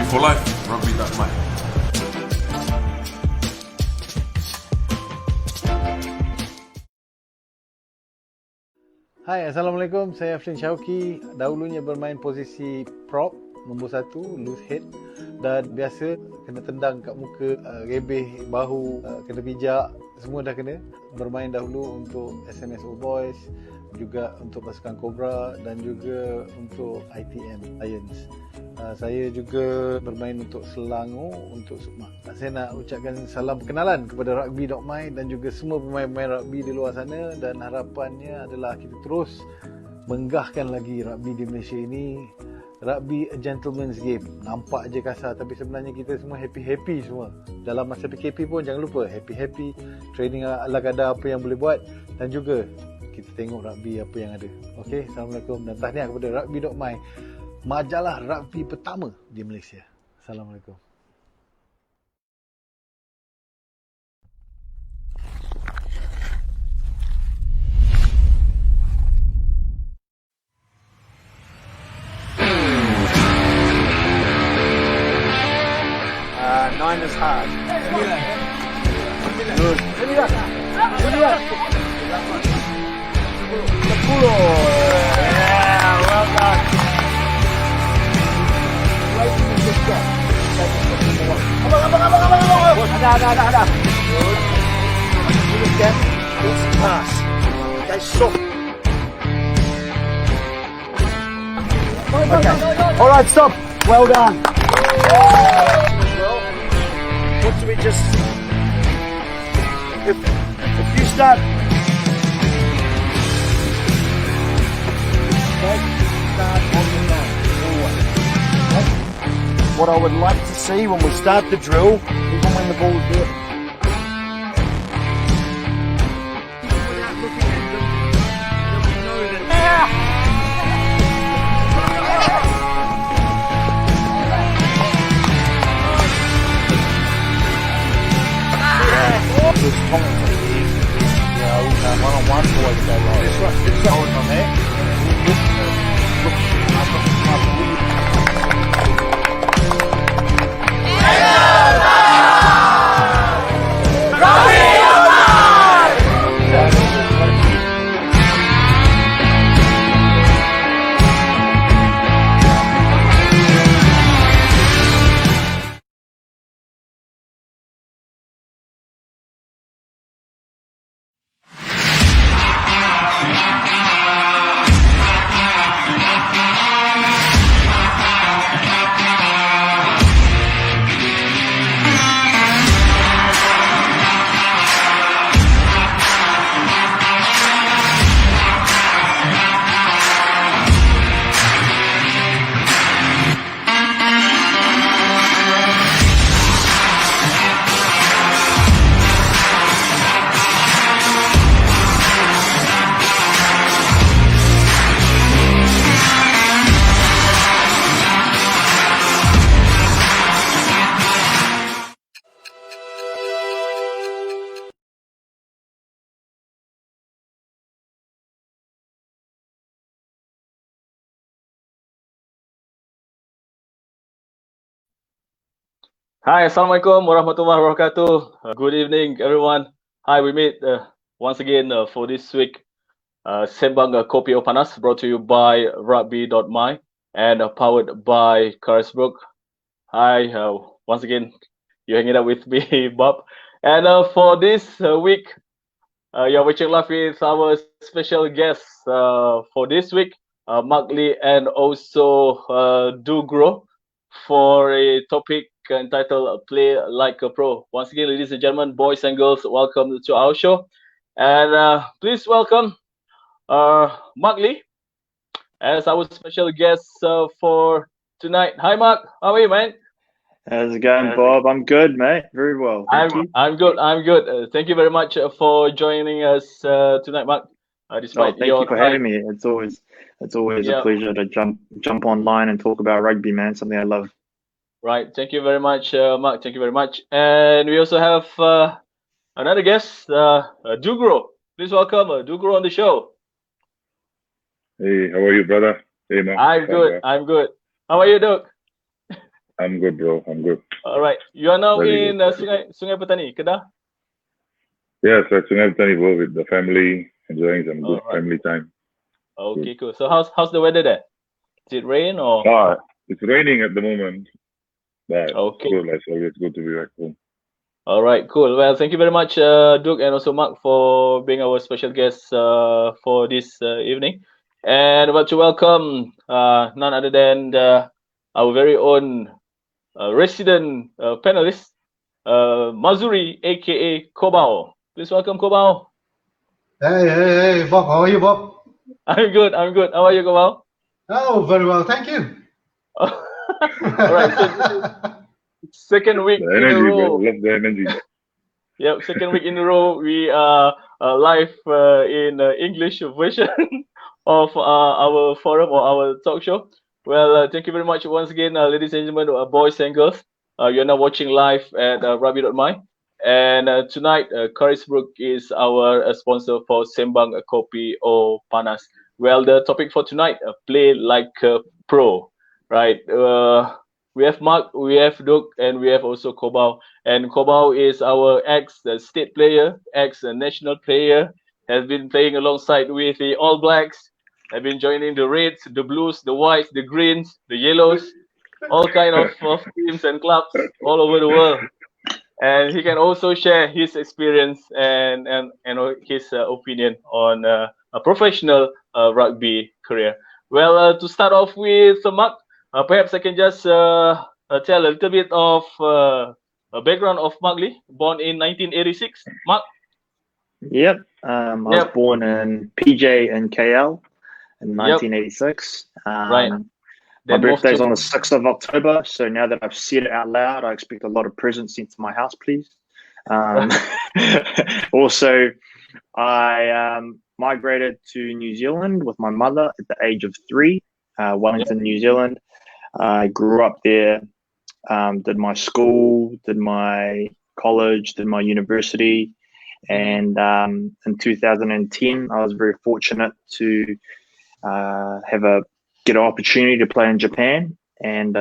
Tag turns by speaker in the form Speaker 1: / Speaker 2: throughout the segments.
Speaker 1: for life, RAGBI.MY.
Speaker 2: Hai, Assalamualaikum. Saya Afrin Syauki. Dahulunya bermain posisi prop, nombor 1, loose head. Dan biasa kena tendang kat muka, rebeh, bahu, kena pijak. Semua dah kena. Bermain dahulu untuk SMSO Boys, juga untuk pasukan Cobra dan juga untuk ITM Lions. Saya juga bermain untuk Selangor, untuk Sukma. Saya nak ucapkan salam perkenalan kepada RAGBI.MY dan juga semua pemain-pemain rugby di luar sana, dan harapannya adalah kita terus menggahkan lagi rugby di Malaysia ini. Rugby a gentleman's game. Nampak je kasar, tapi sebenarnya kita semua happy-happy semua. Dalam masa PKP pun jangan lupa happy-happy, training ala kadar apa yang boleh buat, dan juga kita tengok rugby apa yang ada. Okey, Assalamualaikum dan tahniah kepada RAGBI.MY, majalah rugby pertama di Malaysia. Assalamualaikum.
Speaker 3: Nine is hard. Good. 10. Yeah, well done. Ada. Good. Pass. Okay, soft. Okay. All right, stop. Well done. What do we just... If you start... Start on the line, forward. Okay? What I would like to see when we start the drill, even when the ball is there. Without looking at them, they'll know that... This comment from the one-on-one boys go right. That's right. Just hold on there.
Speaker 4: Hi, Assalamualaikum warahmatullahi wabarakatuh. Good evening, everyone. Hi, we meet once again for this week Sembang Kopi O Panas, brought to you by RAGBI.MY and powered by Carisbrook. Hi, once again, you're hanging out with me, Bob. And for this week, you're watching live with our special guests for this week, Mark Lee and also Do Grow, for a topic entitled Play Like a Pro. Once again, ladies and gentlemen, boys and girls, welcome to our show. And please welcome Mark Lee as our special guest for tonight. Hi, Mark. How are you, man?
Speaker 5: How's it going, Bob? I'm good, mate. Very well.
Speaker 4: I'm good. Thank you very much for joining us tonight, Mark.
Speaker 5: Thank you for having me. It's always a pleasure to jump online and talk about rugby, man. Something I love.
Speaker 4: Right. Thank you very much, Mark. Thank you very much. And we also have another guest, Dugro. Please welcome Dugro on the show.
Speaker 6: Hey, how are you, brother? Hey, man.
Speaker 4: I'm good. How are you, Doug?
Speaker 1: I'm good, bro. I'm good.
Speaker 4: All right. You are now
Speaker 1: Very
Speaker 4: in
Speaker 1: good.
Speaker 4: Sungai Petani, Kedah?
Speaker 1: Yes, at Sungai Petani, bro, with the family, enjoying some good
Speaker 4: All right.
Speaker 1: family time.
Speaker 4: Okay, cool. So how's the weather there? Is it rain or?
Speaker 1: It's raining at the moment, but
Speaker 4: Okay.
Speaker 1: it's good. It's always good to be back home.
Speaker 4: All right, cool. Well, thank you very much, Duke, and also Mark, for being our special guests for this evening. And about to welcome none other than our very own resident panelist, Mazuri, aka Kobao. Please welcome Kobao.
Speaker 6: Hey, Bob. How are you, Bob?
Speaker 4: I'm good. How are you, Kobao?
Speaker 6: Oh, very well. Thank you.
Speaker 4: All right. So this is second week
Speaker 1: The
Speaker 4: in a
Speaker 1: energy, bro.
Speaker 4: row.
Speaker 1: Love the energy.
Speaker 4: Yep, second week in a row we are live in English version of our forum or our talk show. Well, thank you very much once again, ladies and gentlemen, boys and girls. You're now watching live at RAGBI.MY. And tonight, Carisbrook is our sponsor for Sembang Kopi O Panas. Well, the topic for tonight, play like a pro, right? We have Mark, we have Duke, and we have also Kobao. And Kobao is our ex-state player, ex-national player, has been playing alongside with the All Blacks, have been joining the Reds, the Blues, the Whites, the Greens, the Yellows, all kind of teams and clubs all over the world. And he can also share his experience and his opinion on a professional rugby career. Well, to start off with, Mark, perhaps I can just tell a little bit of a background of Mark Lee, born in 1986. Mark?
Speaker 5: Yep. I was born in PJ in KL in 1986.
Speaker 4: Right.
Speaker 5: My birthday's on the 6th of October, so now that I've said it out loud, I expect a lot of presents sent to my house, please. Also, I migrated to New Zealand with my mother at the age of 3, Wellington, New Zealand. I grew up there, did my school, did my college, did my university, and in 2010, I was very fortunate to get an opportunity to play in Japan, and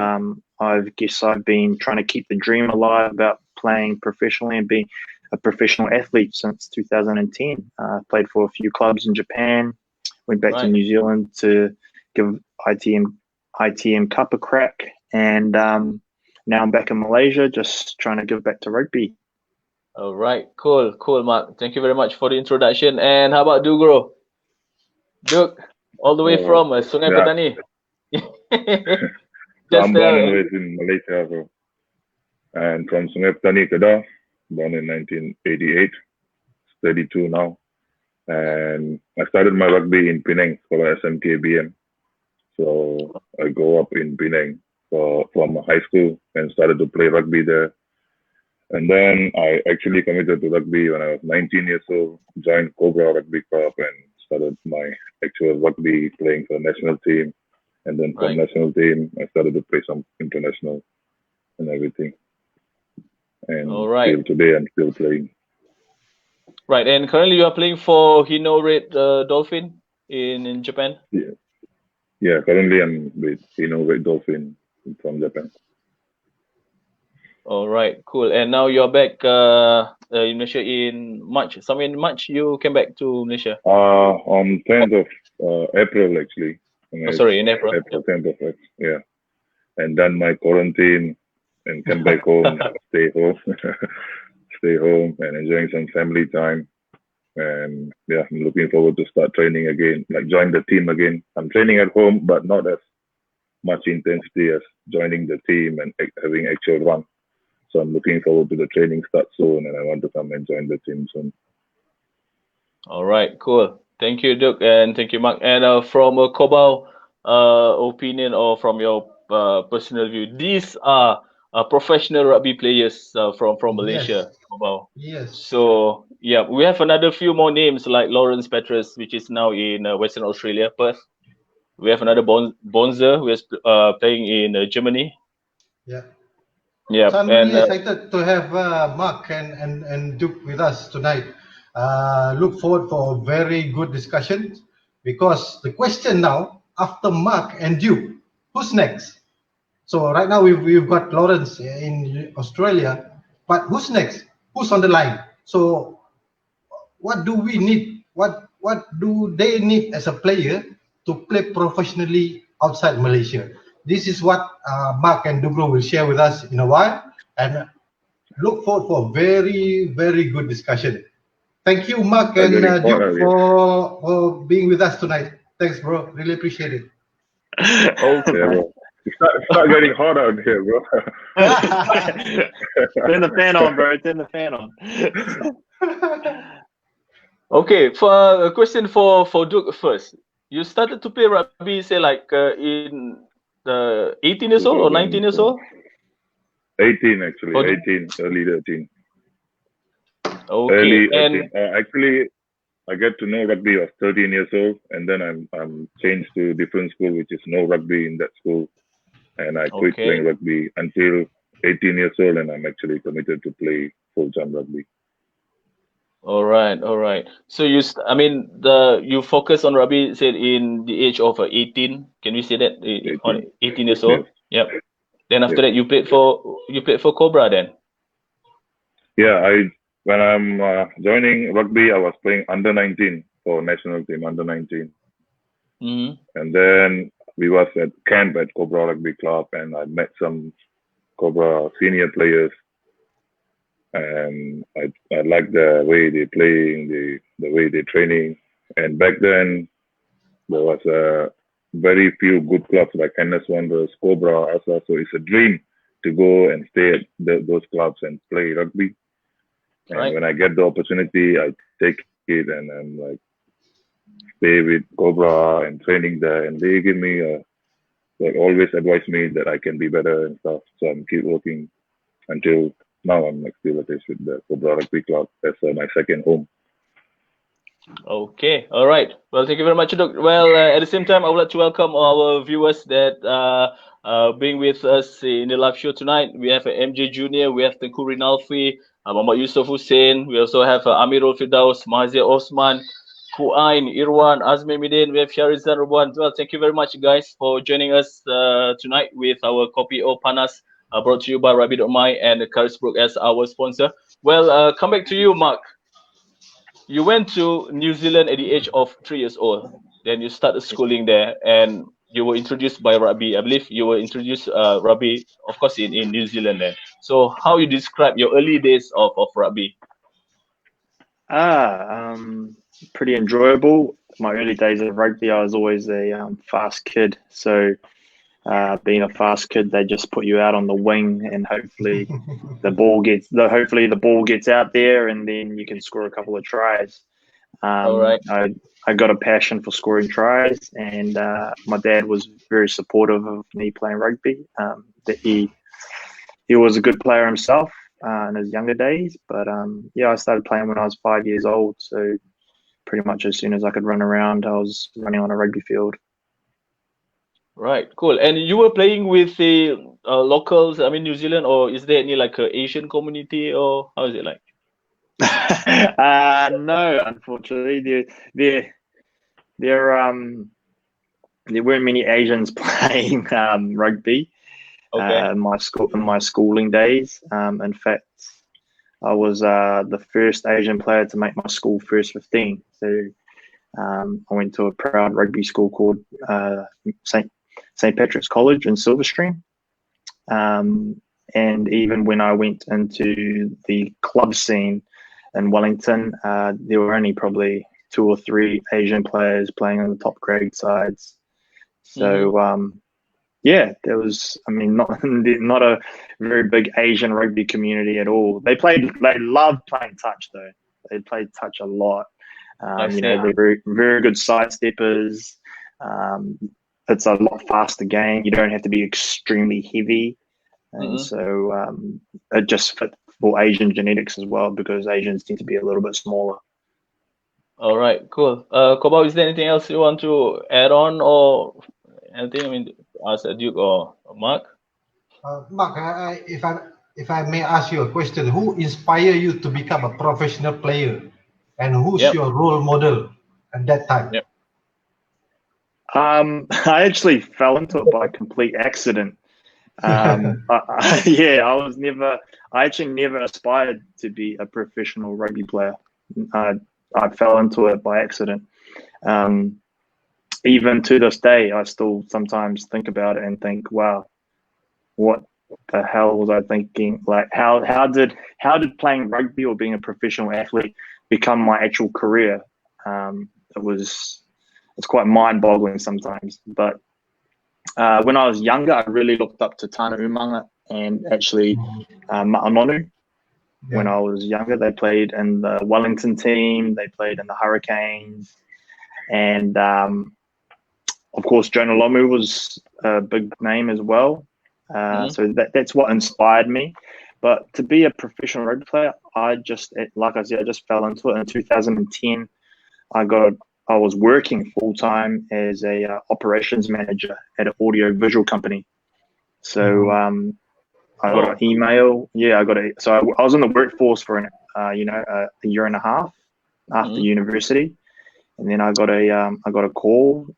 Speaker 5: I guess I've been trying to keep the dream alive about playing professionally and being a professional athlete since 2010. Played for a few clubs in Japan, went back to New Zealand to give ITM Cup a crack, and now I'm back in Malaysia just trying to give back to rugby.
Speaker 4: All right, cool, Mark. Thank you very much for the introduction. And how about Dugro? Duke, all the way from Sungai Petani.
Speaker 1: I'm born and raised in Malaysia, bro. And from Sungai Petani, Kedah, born in 1988, 32 now. And I started my rugby in Penang for SMK-BM. So I grew up in Penang from high school and started to play rugby there. And then I actually committed to rugby when I was 19 years old, joined Cobra Rugby Club and started my actual rugby playing for the national team. And then from national team, I started to play some international and everything. And till today, I'm still playing.
Speaker 4: Right, and currently you are playing for Hino Red Dolphin in Japan?
Speaker 1: Yeah, currently I'm with Hino Red Dolphin from Japan.
Speaker 4: All right, cool. And now you're back in Malaysia in March. Somewhere in March, you came back to Malaysia?
Speaker 1: On 10th of April, actually.
Speaker 4: In April.
Speaker 1: 10th of April, yeah. And done my quarantine and come back home, stay home and enjoying some family time. And yeah, I'm looking forward to start training again, like join the team again. I'm training at home, but not as much intensity as joining the team and having actual run. So I'm looking forward to the training start soon, and I want to come and join the team soon.
Speaker 4: All right, cool. Thank you, Duke, and thank you, Mark. And from a Kobao opinion or from your personal view, these are professional rugby players from Malaysia. Kobao.
Speaker 6: Yes.
Speaker 4: So yeah, we have another few more names like Lawrence Petrus, which is now in Western Australia, Perth. We have another Bonzer who is playing in Germany.
Speaker 6: Yeah.
Speaker 4: Yeah.
Speaker 6: So I'm really excited to have Mark and Duke with us tonight. Look forward for a very good discussion, because the question now, after Mark and Duke, who's next? So right now we've got Lawrence in Australia, but who's next? Who's on the line? So what do we need? What do they need as a player to play professionally outside Malaysia? This is what Mark and Dubro will share with us in a while, and look forward for a very, very good discussion. Thank you, Mark and Duke, for being with us tonight. Thanks, bro. Really appreciate it.
Speaker 4: Okay,
Speaker 1: bro. It's not getting hot out here, bro.
Speaker 5: Turn the fan on, bro. Turn the fan on.
Speaker 4: Okay, for a question for Duke first. You started to play rugby, say like in the 18 years old or 19 years old?
Speaker 1: 18 actually, 18, early 13.
Speaker 4: Okay,
Speaker 1: early
Speaker 4: and
Speaker 1: 18. Actually, I get to know rugby. I was 13 years old, and then I'm changed to a different school, which is no rugby in that school, and I quit playing rugby until 18 years old, and I'm actually committed to play full-time rugby.
Speaker 4: All right. So you focus on rugby, said in the age of 18. Can we say that 18 years old?
Speaker 1: Yes.
Speaker 4: Yep. Then after that, you played for Cobra then.
Speaker 1: Yeah, when I'm joining rugby, I was playing under 19 for national team, under 19.
Speaker 4: Mm-hmm.
Speaker 1: And then we was at camp at Cobra Rugby Club, and I met some Cobra senior players, and I like the way they playing, the way they training. And back then, there was very few good clubs like NS Wanderers, Cobra, Asa. So it's a dream to go and stay at those clubs and play rugby. And when I get the opportunity, I take it, and I'm like stay with Cobra and training there. And they give me like always advise me that I can be better and stuff. So I'm keep working until now. I'm like still attached with the Cobra Rugby Club. That's my second home.
Speaker 4: Okay, all right. Well, thank you very much, Doc. Well, at the same time, I would like to welcome our viewers that being with us in the live show tonight. We have MJ Junior, we have Tengku Rinalfi, Muhammad Yusuf Hussein. We also have Amirul Firdaus, Mahazir Osman, Kuain, Irwan, Azmi Midin. We have Sharizan Rubuan. Well, thank you very much, guys, for joining us tonight with our Kopi O Panas, brought to you by RAGBI.MY and Carisbrook as our sponsor. Well, come back to you, Mark. You went to New Zealand at the age of 3 years old. Then you started schooling there, and you were introduced by rugby. I believe you were introduced rugby, of course, in New Zealand there. So how you describe your early days of rugby?
Speaker 5: Pretty enjoyable. My early days of rugby, I was always a fast kid. So being a fast kid, they just put you out on the wing, and hopefully the ball gets out there, and then you can score a couple of tries.
Speaker 4: All right.
Speaker 5: I got a passion for scoring tries, and my dad was very supportive of me playing rugby. That he was a good player himself in his younger days, but I started playing when I was 5 years old. So pretty much as soon as I could run around, I was running on a rugby field.
Speaker 4: Right, cool. And you were playing with the locals, New Zealand, or is there any like Asian community, or how is it like?
Speaker 5: No, unfortunately, there weren't many Asians playing rugby in my schooling days. In fact, I was the first Asian player to make my school first 15. So I went to a proud rugby school called St. Patrick's College in Silverstream. And even when I went into the club scene in Wellington, there were only probably 2 or 3 Asian players playing on the top grade sides. So, there was, not a very big Asian rugby community at all. They loved playing touch though. They played touch a lot. They're very, very good side steppers. It's a lot faster game. You don't have to be extremely heavy. And so it just fit for Asian genetics as well, because Asians tend to be a little bit smaller. All
Speaker 4: right, cool. Koba, is there anything else you want to add on, or anything? Ask Duke or Mark?
Speaker 6: Mark, if I may ask you a question, who inspired you to become a professional player, and who's your role model at that time?
Speaker 5: I actually fell into it by complete accident. Yeah, I actually never aspired to be a professional rugby player. I fell into it by accident. Even to this day, I still sometimes think about it and think, wow, what the hell was I thinking? Like, how did playing rugby or being a professional athlete become my actual career? It's quite mind-boggling sometimes. But when I was younger, I really looked up to Tana Umanga and actually Ma'amonu.
Speaker 6: Yeah.
Speaker 5: When I was younger, they played in the Wellington team, they played in the Hurricanes, and of course, Jonah Lomu was a big name as well. So that's what inspired me. But to be a professional rugby player, I just fell into it. In 2010, I was working full time as a operations manager at an audio visual company. So I got an email. Yeah, so I was in the workforce for a year and a half after university. And then I got a call,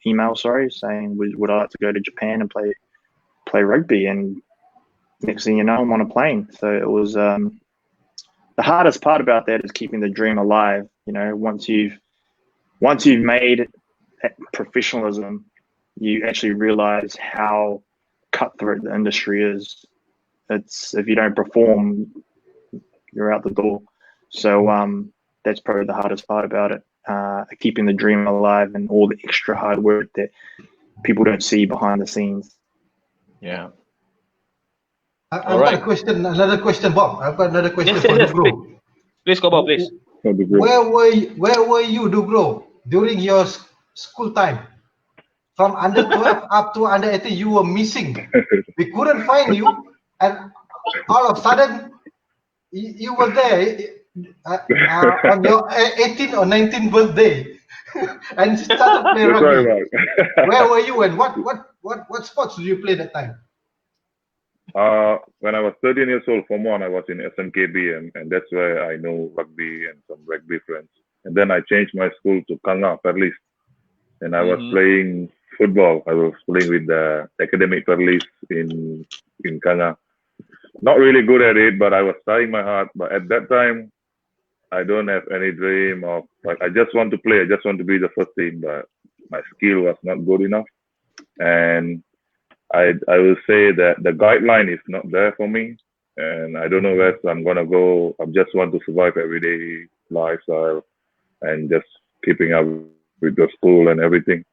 Speaker 5: email, saying would I like to go to Japan and play rugby? And next thing you know, I'm on a plane. So it was the hardest part about that is keeping the dream alive. You know, once you've made that professionalism, you actually realize how cutthroat the industry is. It's if you don't perform, you're out the door. So that's probably the hardest part about it. Keeping the dream alive and all the extra hard work that people don't see behind the scenes.
Speaker 4: Yeah.
Speaker 6: I've got another question, Bob. I've got another question for Dugro.
Speaker 4: Please go, Bob, please.
Speaker 6: Where were you, Dugro, during your school time? From under 12 up to under 18, you were missing. We couldn't find you, and all of a sudden, you were there on your 18th or 19th birthday, and started playing rugby. Where were you, and what sports did you play that time?
Speaker 1: When I was 13 years old, Form 1, I was in SMKB, and that's where I know rugby and some rugby friends. And then I changed my school to Kanga, Perlis, and I was playing football. I was playing with the academic Perlis in Kanga. Not really good at it, but I was trying my heart. But at that time, I don't have any dream of, like, I just want to play. I just want to be the first team, but my skill was not good enough. And I will say that the guideline is not there for me. And I don't know where I'm going to go. I just want to survive everyday lifestyle and just keeping up with the school and everything.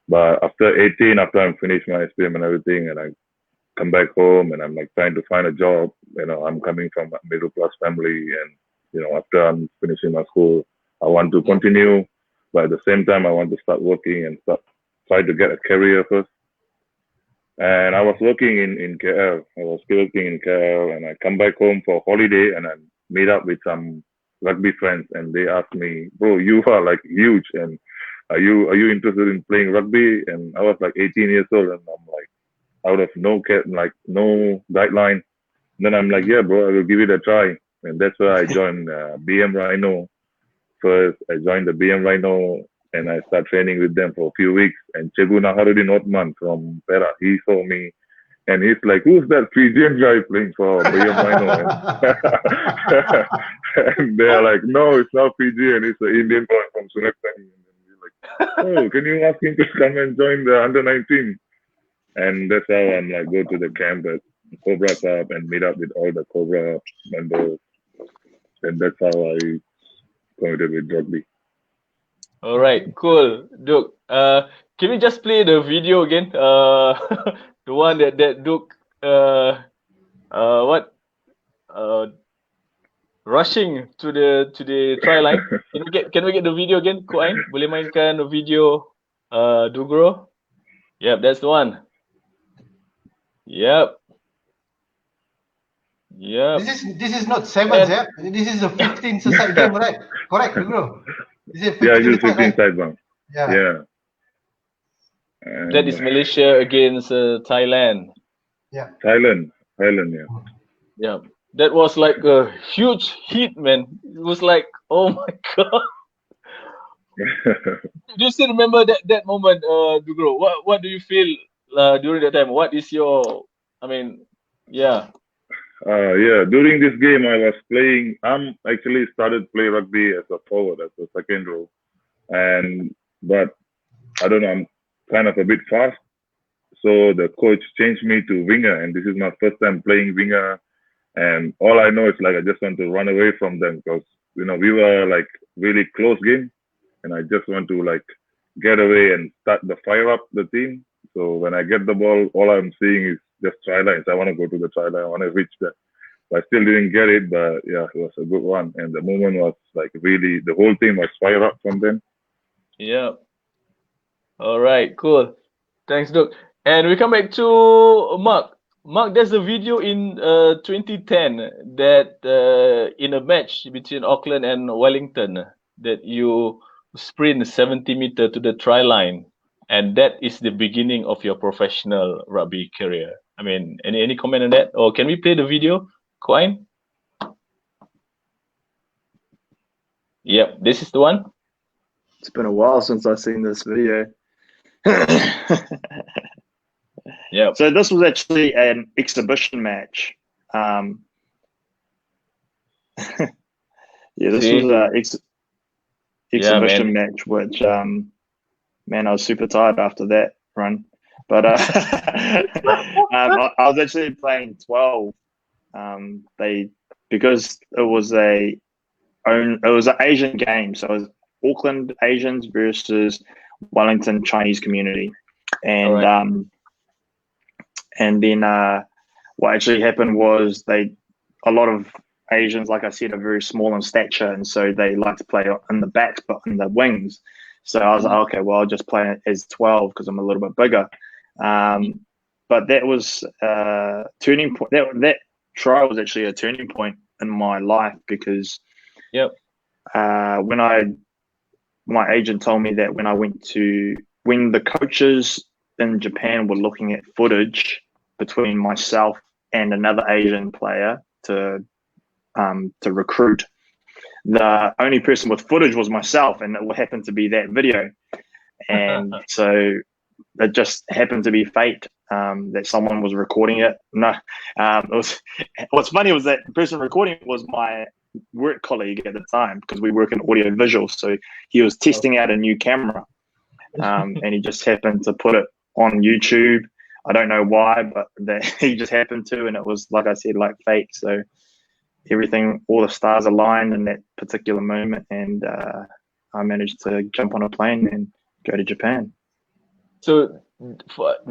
Speaker 1: But after 18, after I'm finished my SPM and everything, and I come back home and I'm like trying to find a job, you know, I'm coming from a middle class family, and, you know, after I'm finishing my school, I want to continue, but at the same time, I want to start working and try to get a career first. And I was working in KL. I was still working in KL, and I come back home for holiday, and I meet up with some rugby friends, and they asked me, "Bro, you are like huge, and are you interested in playing rugby?" And I was like 18 years old, and I'm like, out of no guideline. And then I'm like, yeah, bro, I will give it a try. And that's where I joined BM Rhino. First, I joined the BM Rhino, and I started training with them for a few weeks. And Chegu Naharudin Othman from Perak, he saw me, and he's like, "Who's that Fijian guy playing for BM Rhino?" And they're like, "No, it's not Fijian. It's an Indian boy from Suneptani." And we're like, "Oh, can you ask him to come and join the under-19?" And that's how I'm like, go to the camp at Cobra Club and meet up with all the Cobra members. And that's how I committed with rugby.
Speaker 4: All right, cool. Duke, can we just play the video again? The one that Duke, rushing to the try line. Can we get the video again? Ko Ain, boleh mainkan the video, Dugro? Yep, that's the one. Yep.
Speaker 6: This is not 7th, yeah? This is a 15th side game, right? Correct, bro. This is
Speaker 1: 15 side one. Yeah. And
Speaker 4: that is Malaysia against Thailand.
Speaker 6: Yeah.
Speaker 1: Thailand, yeah.
Speaker 4: Yeah. That was like a huge hit, man. It was like, oh my god. Do you still remember that moment, Dugro? What do you feel during that time? What is your I mean, yeah.
Speaker 1: Yeah, during this game I was playing. I'm actually started play rugby as a forward, as a second row, but I don't know. I'm kind of a bit fast, so the coach changed me to winger, and this is my first time playing winger. And all I know is like I just want to run away from them because we were like really close game, and I just want to like get away and start the fire up the team. So when I get the ball, all I'm seeing is just try lines. I want to go to the try line. I want to reach that. I still didn't get it, but yeah, it was a good one. And the moment was like really, the whole team was fire up from them.
Speaker 4: Yeah. All right, cool. Thanks, Doc. And we come back to Mark. Mark, there's a video in 2010 that in a match between Auckland and Wellington that you sprint 70 meter to the try line, and that is the beginning of your professional rugby career. I mean, any comment on that? Or can we play the video, Quine? Yep, this is the one.
Speaker 5: It's been a while since I've seen this video.
Speaker 4: Yeah.
Speaker 5: So this was actually an exhibition match. Yeah, this was an exhibition match, which man, I was super tired after that run. But I was actually playing 12. Because it was an Asian game, so it was Auckland Asians versus Wellington Chinese community, and and then what actually happened was a lot of Asians, like I said, are very small in stature, and so they like to play in the backs but in the wings. So I was like, okay, well, I'll just play as 12 because I'm a little bit bigger. But that was a turning point. That try was actually a turning point in my life because my agent told me that when the coaches in Japan were looking at footage between myself and another Asian player to recruit, the only person with footage was myself, and it happened to be that video. And so it just happened to be fate that someone was recording it. No, what's funny was that the person recording it was my work colleague at the time, because we work in audio visual. So he was testing out a new camera, and he just happened to put it on YouTube. I don't know why, but he just happened to, and it was, like I said, like fate. So all the stars aligned in that particular moment, and I managed to jump on a plane and go to Japan.
Speaker 4: So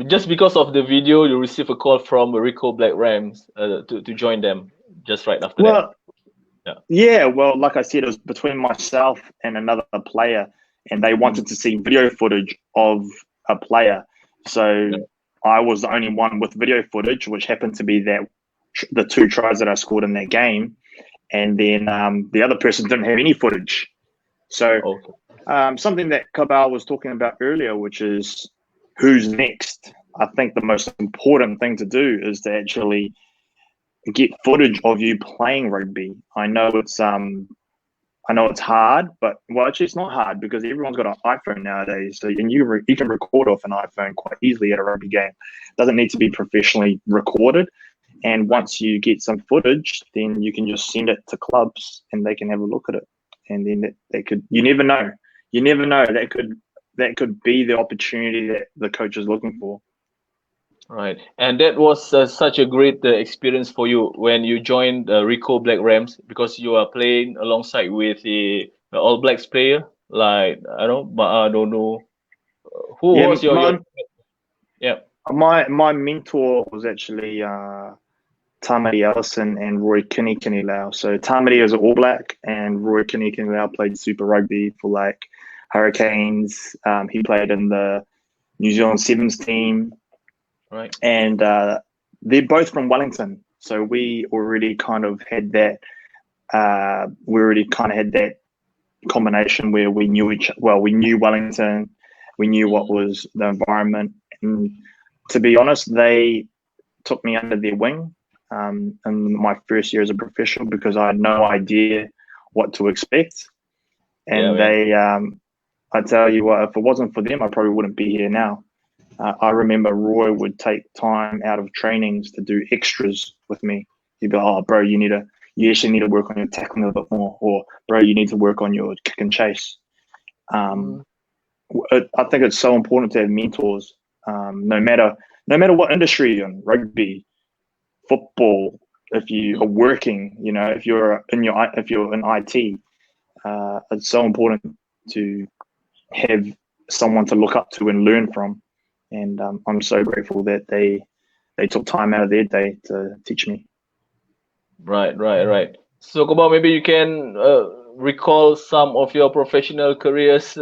Speaker 4: just because of the video, you receive a call from Rico Black Rams to join them just right after that.
Speaker 5: Yeah, well, like I said, it was between myself and another player, and they wanted to see video footage of a player. So I was the only one with video footage, which happened to be the 2 tries that I scored in that game. And then the other person didn't have any footage. So something that Kabal was talking about earlier, which is who's next. I think the most important thing to do is to actually get footage of you playing rugby. I know it's hard, but actually it's not hard because everyone's got an iPhone nowadays. So and you can record off an iPhone quite easily at a rugby game. It doesn't need to be professionally recorded. And once you get some footage, then you can just send it to clubs and they can have a look at it. And then they could. You never know. That could be the opportunity that the coach is looking for.
Speaker 4: Right, and that was such a great experience for you when you joined Rico Black Rams, because you are playing alongside with the All Blacks player, like I don't know who was your
Speaker 5: my mentor was actually Tamati Ellison and Roy Kini-Kini-Lau. So Tamati is an All Black, and Roy Kini-Kini-Lau played Super Rugby for like Hurricanes. He played in the New Zealand Sevens team.
Speaker 4: Right.
Speaker 5: And they're both from Wellington, so we already kind of had that. Combination where we knew Wellington, we knew what was the environment, and to be honest, they took me under their wing in my first year as a professional because I had no idea what to expect, and I tell you what, if it wasn't for them, I probably wouldn't be here now. I remember Roy would take time out of trainings to do extras with me. He'd be like, "Oh, bro, you actually need to work on your tackling a bit more," or "Bro, you need to work on your kick and chase." I think it's so important to have mentors, no matter what industry you're in, rugby, football. If you are working, if you're in IT, it's so important to have someone to look up to and learn from. And I'm so grateful that they took time out of their day to teach me.
Speaker 4: Right. So, Koba, maybe you can recall some of your professional careers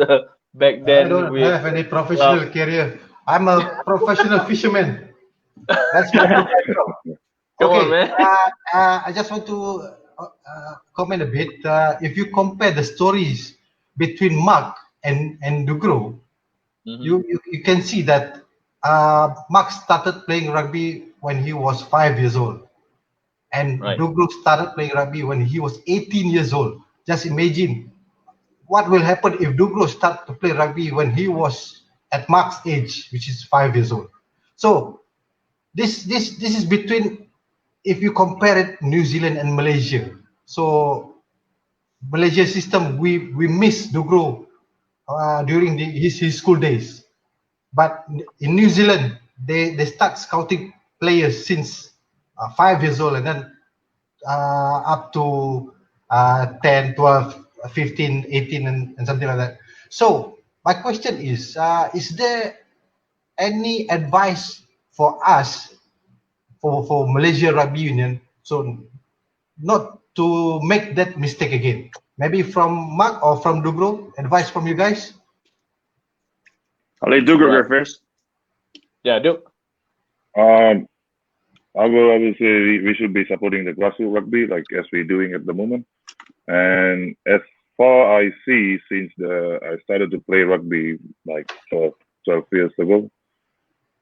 Speaker 4: back then.
Speaker 6: I don't have any professional career. I'm a professional fisherman. That's my profession.
Speaker 4: Come on,
Speaker 6: Okay.
Speaker 4: man.
Speaker 6: I just want to comment a bit. If you compare the stories between Mark and Dugro, you can see that Mark started playing rugby when he was 5 years old, and Dugro started playing rugby when he was 18 years old. Just imagine what will happen if Dugro start to play rugby when he was at Mark's age, which is 5 years old. So this is between, if you compare it, New Zealand and Malaysia. So Malaysia system, we miss Dugro during his school days, but in New Zealand they start scouting players since 5 years old, and then up to 10, 12, 15, 18, and something like that. So my question is there any advice for us, for Malaysia Rugby Union, so not to make that mistake again? Maybe from Mark or from Dugro, advice from you guys?
Speaker 5: I'll let Dugro go first.
Speaker 4: Yeah, Dug.
Speaker 1: I will say we should be supporting the grassroots rugby like as we're doing at the moment. And as far I see, since I started to play rugby like 12 years ago,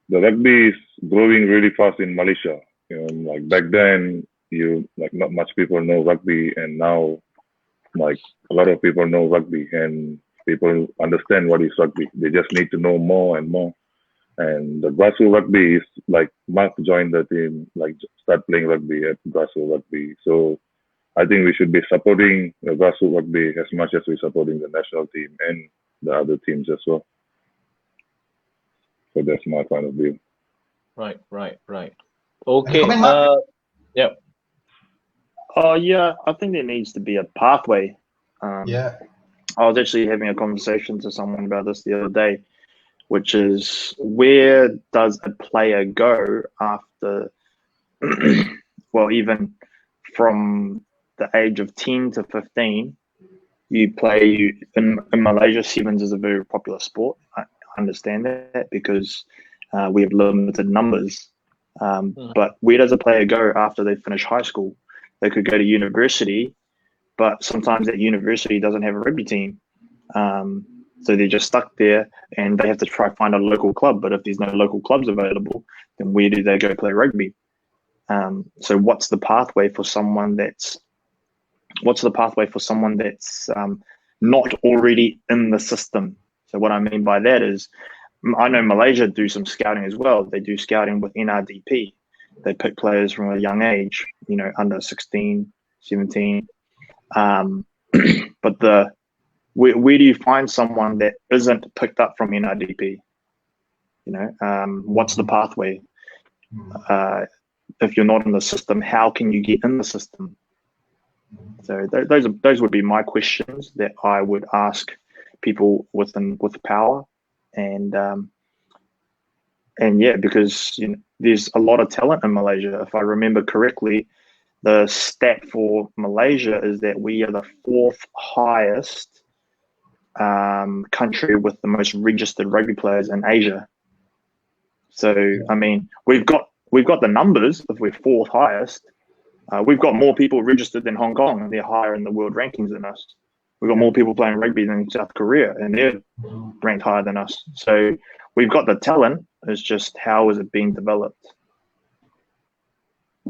Speaker 1: the rugby is growing really fast in Malaysia. Like back then, not much people know rugby, and now like a lot of people know rugby and people understand what is rugby. They just need to know more and more. And the grassroots rugby is like Mark joined the team, like start playing rugby at grassroots rugby. So I think we should be supporting the grassroots rugby as much as we're supporting the national team and the other teams as well. So that's my point of view.
Speaker 4: Right. Okay. Yeah.
Speaker 5: Yeah, I think there needs to be a pathway.
Speaker 6: Yeah.
Speaker 5: I was actually having a conversation to someone about this the other day, which is, where does a player go after, well, even from the age of 10 to 15, you play in Malaysia. Sevens is a very popular sport. I understand that because we have limited numbers. But where does a player go after they finish high school? They could go to university, but sometimes that university doesn't have a rugby team. So they're just stuck there and they have to try to find a local club. But if there's no local clubs available, then where do they go play rugby? So what's the pathway for someone that's not already in the system? So what I mean by that is, I know Malaysia do some scouting as well. They do scouting with NRDP. They pick players from a young age, under 16, 17. But where do you find someone that isn't picked up from NRDP? What's the pathway? If you're not in the system, how can you get in the system? So those would be my questions that I would ask people with power, and yeah, because there's a lot of talent in Malaysia. If I remember correctly, the stat for Malaysia is that we are the 4th highest country with the most registered rugby players in Asia. So I mean, we've got the numbers. If we're 4th highest, we've got more people registered than Hong Kong, and they're higher in the world rankings than us. We've got more people playing rugby than South Korea, and they're ranked higher than us. So we've got the talent. It's just, how is it being developed?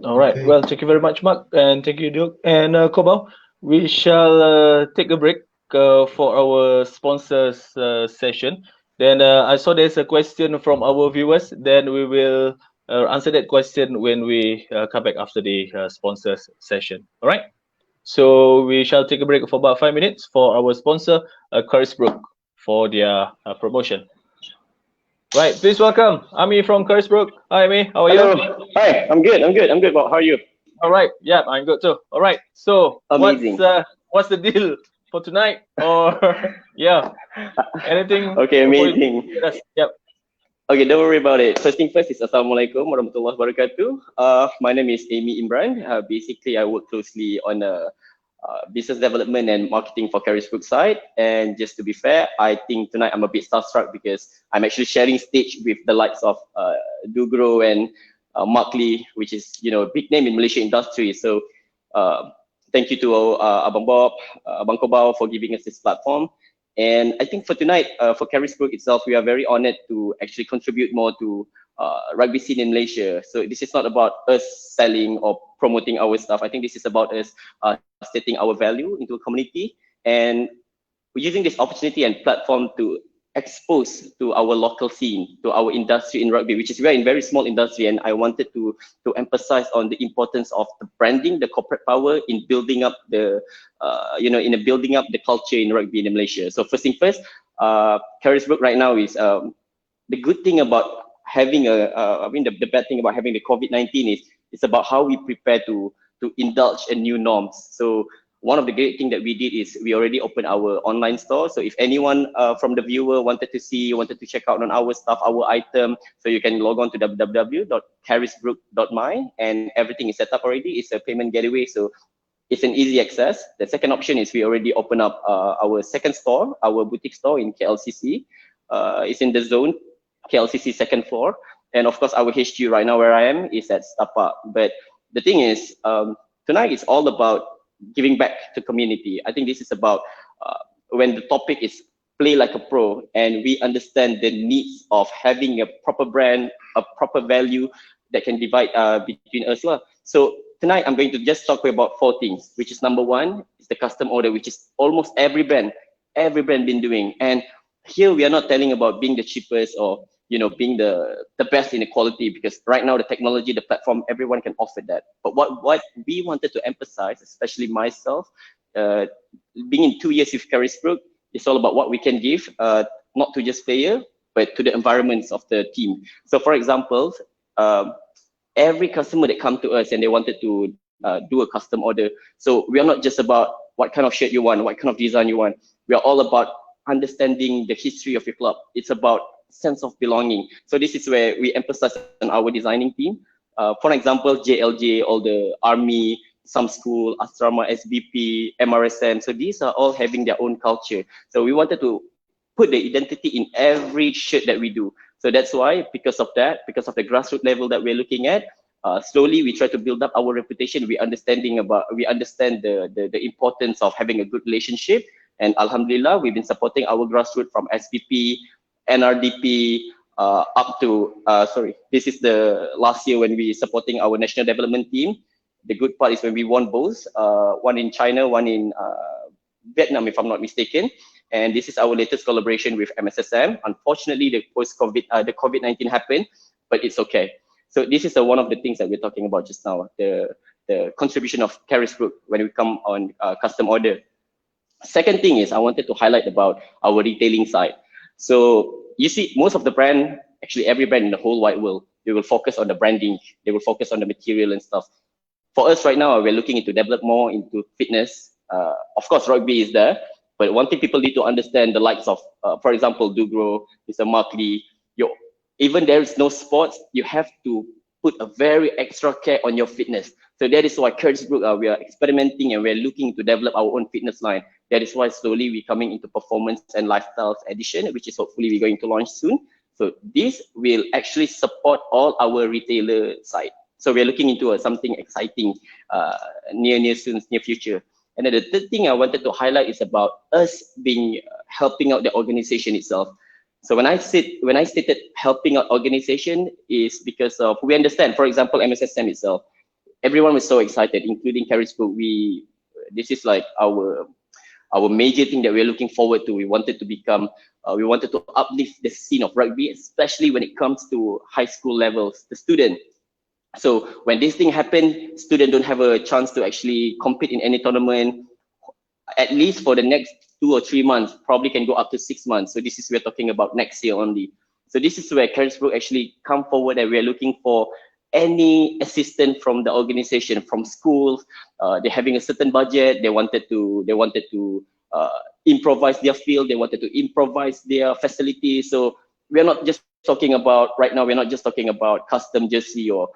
Speaker 4: All right. Okay. Well, thank you very much, Mark, and thank you, Duke and Koba. We shall take a break for our sponsors session. Then I saw there's a question from our viewers. Then we will answer that question when we come back after the sponsors session. All right. So we shall take a break for about 5 minutes for our sponsor, Carisbrook, for their promotion. Right, please welcome Ami from Carisbrook. Hi, Ami. How are
Speaker 7: Hello.
Speaker 4: you?
Speaker 7: Hi, I'm good. Bob. How are you?
Speaker 4: All right. Yeah, I'm good too. All right. So
Speaker 7: Amazing.
Speaker 4: what's the deal for tonight? Or yeah, anything?
Speaker 7: Okay, amazing.
Speaker 4: Yes. Yep.
Speaker 7: Okay, don't worry about it. First thing first is Assalamualaikum warahmatullahi wabarakatuh. My name is Amy Imran. Basically, I work closely on business development and marketing for Carisbrook side. And just to be fair, I think tonight I'm a bit starstruck because I'm actually sharing stage with the likes of Dugro and Mark Lee, which is a big name in Malaysia industry. So thank you to Abang Bob, Abang Kobau for giving us this platform. And I think for tonight, for Carisbrook itself, we are very honored to actually contribute more to rugby scene in Malaysia. So this is not about us selling or promoting our stuff. I think this is about us stating our value into a community, and we're using this opportunity and platform to expose to our local scene, to our industry in rugby, which is we're in very small industry. And I wanted to emphasize on the importance of the branding, the corporate power in building up the, building up the culture in rugby in Malaysia. So first thing first, Carisbrook right now is the good thing about having the bad thing about having the COVID-19 is it's about how we prepare to indulge in new norms. So one of the great things that we did is we already opened our online store. So if anyone from the viewer wanted to check out on our stuff, our item, so you can log on to www.carisbrook.my, and everything is set up already. It's a payment gateway, so it's an easy access. The second option is we already open up our second store, our boutique store in KLCC. It's in the zone, KLCC second floor. And of course, our HQ right now where I am is at Stapa. But the thing is, tonight is all about giving back to community. I think this is about when the topic is play like a pro, and we understand the needs of having a proper brand, a proper value that can divide between us. So tonight I'm going to just talk about 4 things, which is number 1 is the custom order, which is almost every brand been doing. And here we are not telling about being the cheapest or being the best in the quality, because right now the technology, the platform, everyone can offer that. But what we wanted to emphasize, especially myself, being in 2 years with Carisbrook, it's all about what we can give, not to just player, but to the environments of the team. So for example, every customer that come to us and they wanted to do a custom order. So we are not just about what kind of shirt you want, what kind of design you want. We are all about understanding the history of your club. It's about sense of belonging. So this is where we emphasize on our designing team. For example, JLJ, all the Army, some school, Asrama, SBP, MRSM. So these are all having their own culture. So we wanted to put the identity in every shirt that we do. So that's why, because of the grassroots level that we're looking at, slowly we try to build up our reputation. We understand the importance of having a good relationship. And Alhamdulillah, we've been supporting our grassroots from SPP, NRDP, up to, this is the last year when we supporting our national development team. The good part is when we won both, one in China, one in Vietnam, if I'm not mistaken. And this is our latest collaboration with MSSM. Unfortunately, the COVID-19 happened, but it's okay. So this is one of the things that we're talking about just now, the contribution of Carisbrook when we come on custom order. Second thing is I wanted to highlight about our retailing side. So you see, most of the brand, actually every brand in the whole wide world, they will focus on the branding, they will focus on the material and stuff. For us right now, we're looking into develop more into fitness. Of course, rugby is there, but one thing people need to understand, the likes of, for example, Dugro, Mr. Mark Lee, even there is no sports, you have to put a very extra care on your fitness. So that is why Carisbrook, we are experimenting and we're looking to develop our own fitness line. That is why slowly we're coming into performance and lifestyles edition, which is hopefully we're going to launch soon. So this will actually support all our retailer side. So we're looking into something exciting near future. And then the third thing I wanted to highlight is about us helping out the organization itself. So when I stated helping out organization is because of, we understand, for example, MSSM itself, everyone was so excited, including Carisbrook. This is like our our major thing that we're looking forward to. We wanted to become, we wanted to uplift the scene of rugby, especially when it comes to high school levels, the student. So when this thing happened, students don't have a chance to actually compete in any tournament, at least for the next 2 or 3 months, probably can go up to 6 months. So this is, we're talking about next year only. So this is where Carisbrook actually come forward, and we're looking for any assistance from the organization, from schools. They're having a certain budget. They wanted to improvise their field. They wanted to improvise their facilities. So we're not just talking about, right now, we're not just talking about custom jersey or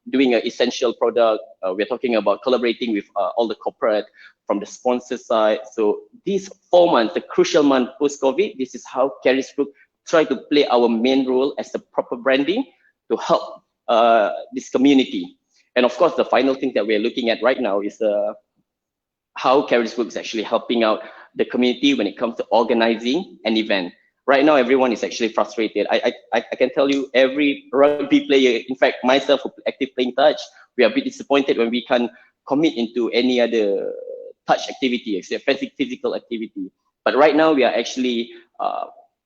Speaker 7: doing an essential product. We're talking about collaborating with all the corporate from the sponsor side. So these 4 months, the crucial month post-COVID, this is how Carisbrook try to play our main role as the proper branding to help this community. And of course, the final thing that we're looking at right now is how Carisbrook is actually helping out the community when it comes to organizing an event. Right now, everyone is actually frustrated. I can tell you, every rugby player, in fact, myself, who active playing touch, we are a bit disappointed when we can't commit into any other touch activity, except physical activity. But right now, we are actually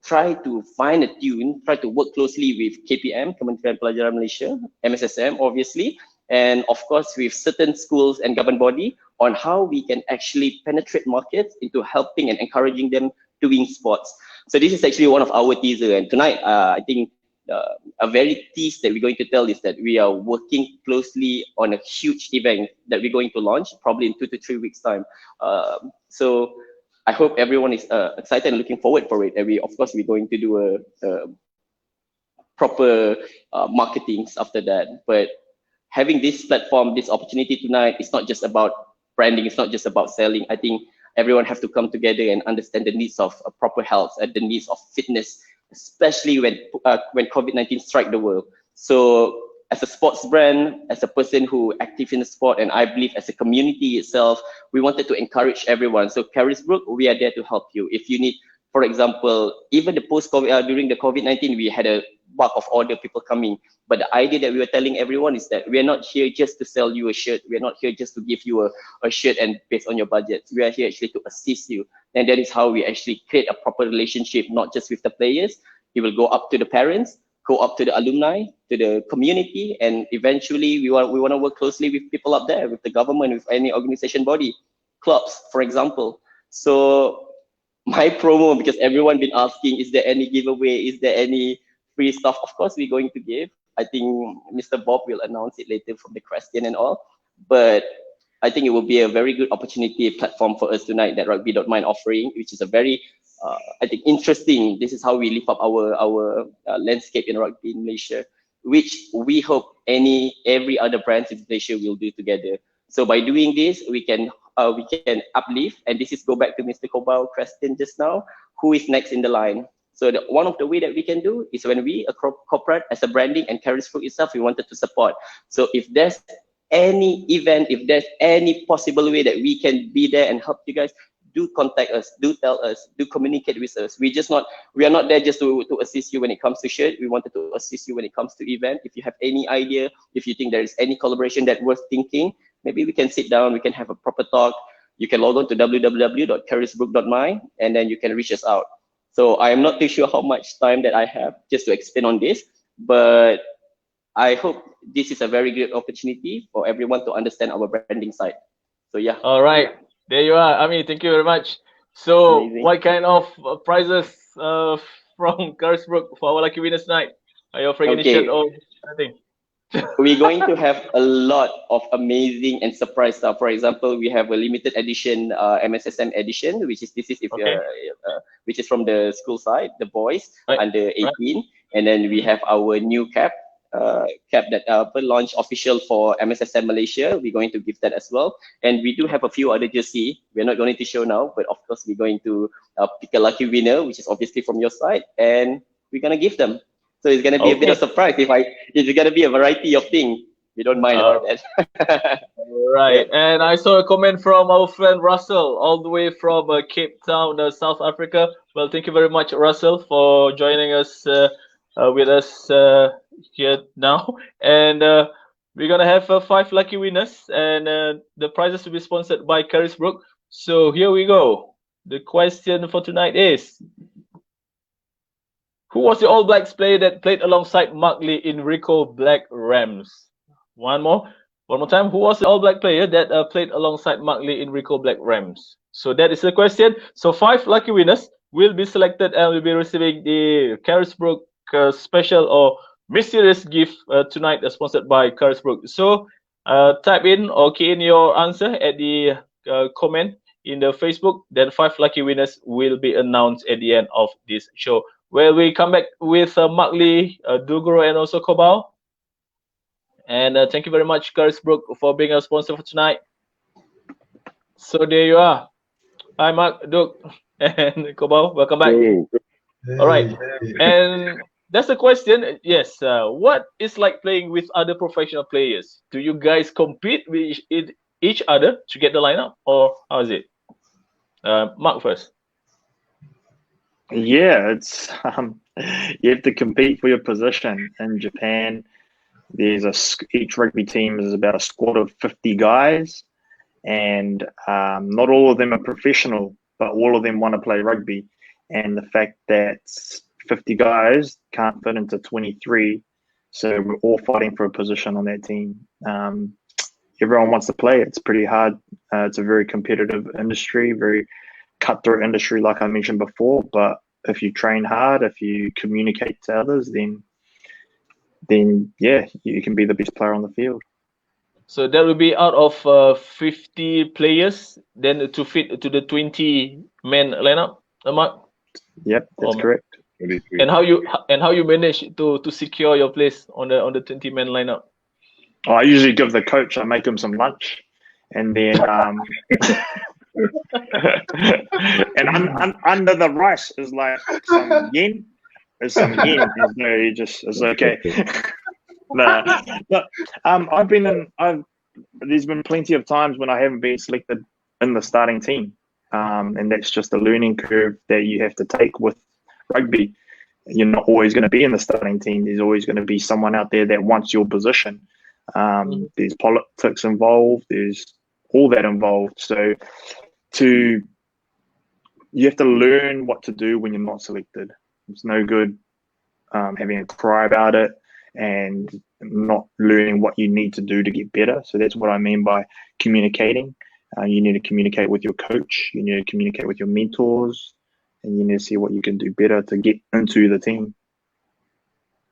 Speaker 7: try to find a tune, try to work closely with KPM, Kementerian Pelajaran Malaysia, MSSM, obviously, and of course with certain schools and government body on how we can actually penetrate markets into helping and encouraging them doing sports. So this is actually one of our teaser, and tonight I think a very tease that we're going to tell is that we are working closely on a huge event that we're going to launch probably in 2 to 3 weeks time. So I hope everyone is excited and looking forward for it. And we, of course, we're going to do a proper marketings after that. But having this platform, this opportunity tonight, it's not just about branding. It's not just about selling. I think everyone has to come together and understand the needs of proper health and the needs of fitness, especially when COVID-19 strike the world. So as a sports brand, as a person who active in the sport, and I believe as a community itself, we wanted to encourage everyone. So Carisbrook, we are there to help you. If you need, for example, even the post-COVID, during the COVID-19, we had a bulk of order people coming. But the idea that we were telling everyone is that we are not here just to sell you a shirt. We are not here just to give you a shirt and based on your budget. We are here actually to assist you. And that is how we actually create a proper relationship, not just with the players. It will go up to the parents, go up to the alumni, to the community, and eventually we want to work closely with people up there, with the government, with any organization body, clubs, for example. So my promo, because everyone been asking, is there any giveaway? Is there any free stuff? Of course, we're going to give. I think Mr. Bob will announce it later from the question and all. But I think it will be a very good opportunity platform for us tonight that RAGBI.MY offering, which is a very I think interesting. This is how we lift up our landscape in rugby in Malaysia, which we hope every other brands in Malaysia will do together. So by doing this, we can uplift, and this is go back to Mr. Kobau question just now. Who is next in the line? So one of the way that we can do is when we, a corporate, as a branding and Carisbrook itself, we wanted to support. So if there's any event, if there's any possible way that we can be there and help you guys, do contact us, do tell us, do communicate with us. We are not there just to assist you when it comes to shirt. We wanted to assist you when it comes to event. If you have any idea, if you think there is any collaboration that worth thinking, maybe we can sit down, we can have a proper talk. You can log on to www.carisbrook.my and then you can reach us out. So I am not too sure how much time that I have just to explain on this, but I hope this is a very good opportunity for everyone to understand our branding side. So yeah.
Speaker 4: All right, there you are. Ami, thank you very much. So amazing. What kind of prizes from Carisbrook for our lucky winners tonight? Are you offering any shirt or anything?
Speaker 7: We're going to have a lot of amazing and surprise stuff. For example, we have a limited edition MSSM edition, which is which is from the school side, the boys under 18, and then we have our new cap that launch official for MSSM Malaysia. We're going to give that as well, and we do have a few other jersey. We're not going to show now, but of course we're going to pick a lucky winner, which is obviously from your side, and we're gonna give them. So it's gonna be a bit of surprise it's gonna be a variety of things. We don't mind about that.
Speaker 4: Right, and I saw a comment from our friend Russell, all the way from Cape Town, South Africa. Well, thank you very much, Russell, for joining us with us here now. And we're gonna have 5 lucky winners, and the prizes will be sponsored by Carisbrook. So here we go. The question for tonight is, who was the All Blacks player that played alongside Mark Lee in Rico Black Rams? One more time. Who was the All Black player that played alongside Mark Lee in Rico Black Rams? So that is the question. So 5 lucky winners will be selected and will be receiving the Carisbrook special or mysterious gift tonight, sponsored by Carisbrook. So type in or key in your answer at the comment in the Facebook. Then 5 lucky winners will be announced at the end of this show, where we come back with Mark Lee, Dugro, and also Kobau. And thank you very much, Carisbrook, for being a sponsor for tonight. So there you are. Hi, Mark, Dug, and Kobau. Welcome back. All right. And that's the question. Yes. What is like playing with other professional players? Do you guys compete with each other to get the lineup, or how is it? Mark first.
Speaker 5: Yeah, it's you have to compete for your position. In Japan, each rugby team is about a squad of 50 guys, and not all of them are professional, but all of them want to play rugby. And the fact that 50 guys can't fit into 23, so we're all fighting for a position on that team. Everyone wants to play. It's pretty hard. It's a very competitive industry, very cutthroat industry, like I mentioned before. But if you train hard, if you communicate to others, then yeah, you can be the best player on the field.
Speaker 4: So that will be out of 50 players, then to fit to the 20-man lineup, Mark?
Speaker 5: Yep, that's correct.
Speaker 4: And how you manage to secure your place on the 20-man lineup?
Speaker 5: I usually give the coach. I make him some lunch, and then and under the rice is like some yen. There's some yen. It's okay. But there's been plenty of times when I haven't been selected in the starting team, and that's just a learning curve that you have to take with rugby. You're not always going to be in the starting team. There's always going to be someone out there that wants your position. There's politics involved. There's all that involved. So you have to learn what to do when you're not selected. It's no good having a cry about it and not learning what you need to do to get better. So that's what I mean by communicating. You need to communicate with your coach. You need to communicate with your mentors, and you need to see what you can do better to get into the team.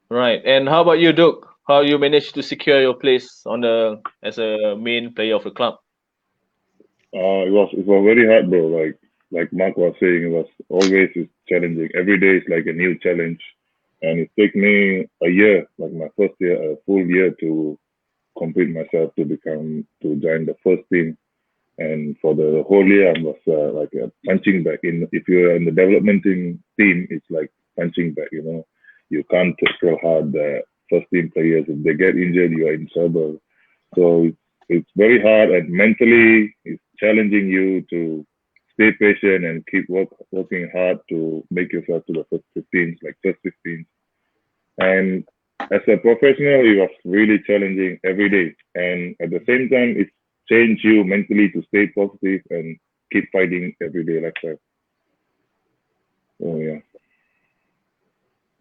Speaker 4: Right. And how about you, Duke? How you managed to secure your place as a main player of the club?
Speaker 1: It was very hard, bro. Like Mark was saying, it was always challenging. Every day is like a new challenge, and it took me a year, like my first year, a full year to complete myself to join the first team. And for the whole year, I was like a punching bag. If you're in the development team, it's like punching bag. You can't tackle hard the first team players. If they get injured, you are in trouble. So it's very hard, and mentally it's challenging you to stay patient and keep working hard to make yourself to the first 15s. And as a professional, it was really challenging every day. And at the same time, it's changed you mentally to stay positive and keep fighting every day like that. Oh yeah.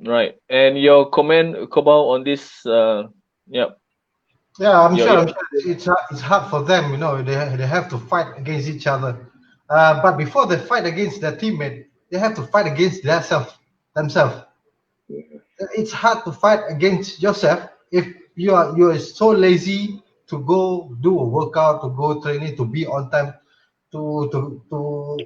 Speaker 4: Right. And your comment, Kobau, on this? Yeah,
Speaker 6: I'm sure it's hard for them. They have to fight against each other. But before they fight against their teammate, they have to fight against themselves. Yeah. It's hard to fight against yourself if you are so lazy to go do a workout, to go training, to be on time, to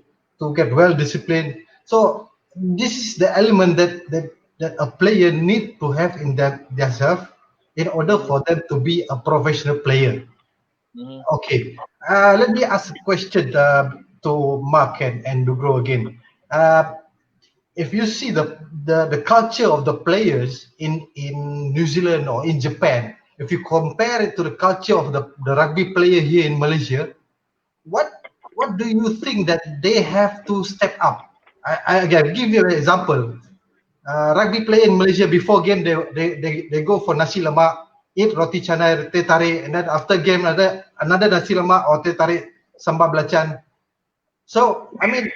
Speaker 6: get well disciplined. So this is the element that a player need to have in themselves in order for them to be a professional player. Mm-hmm. Okay, let me ask a question to Mark and Dugro again. If you see the culture of the players in New Zealand or in Japan, if you compare it to the culture of the rugby player here in Malaysia, what do you think that they have to step up? I give you an example. Rugby player in Malaysia before game they go for nasi lemak, eat roti canai, teh tarik, and then after game another nasi lemak or teh tarik sambal belacan. So I mean,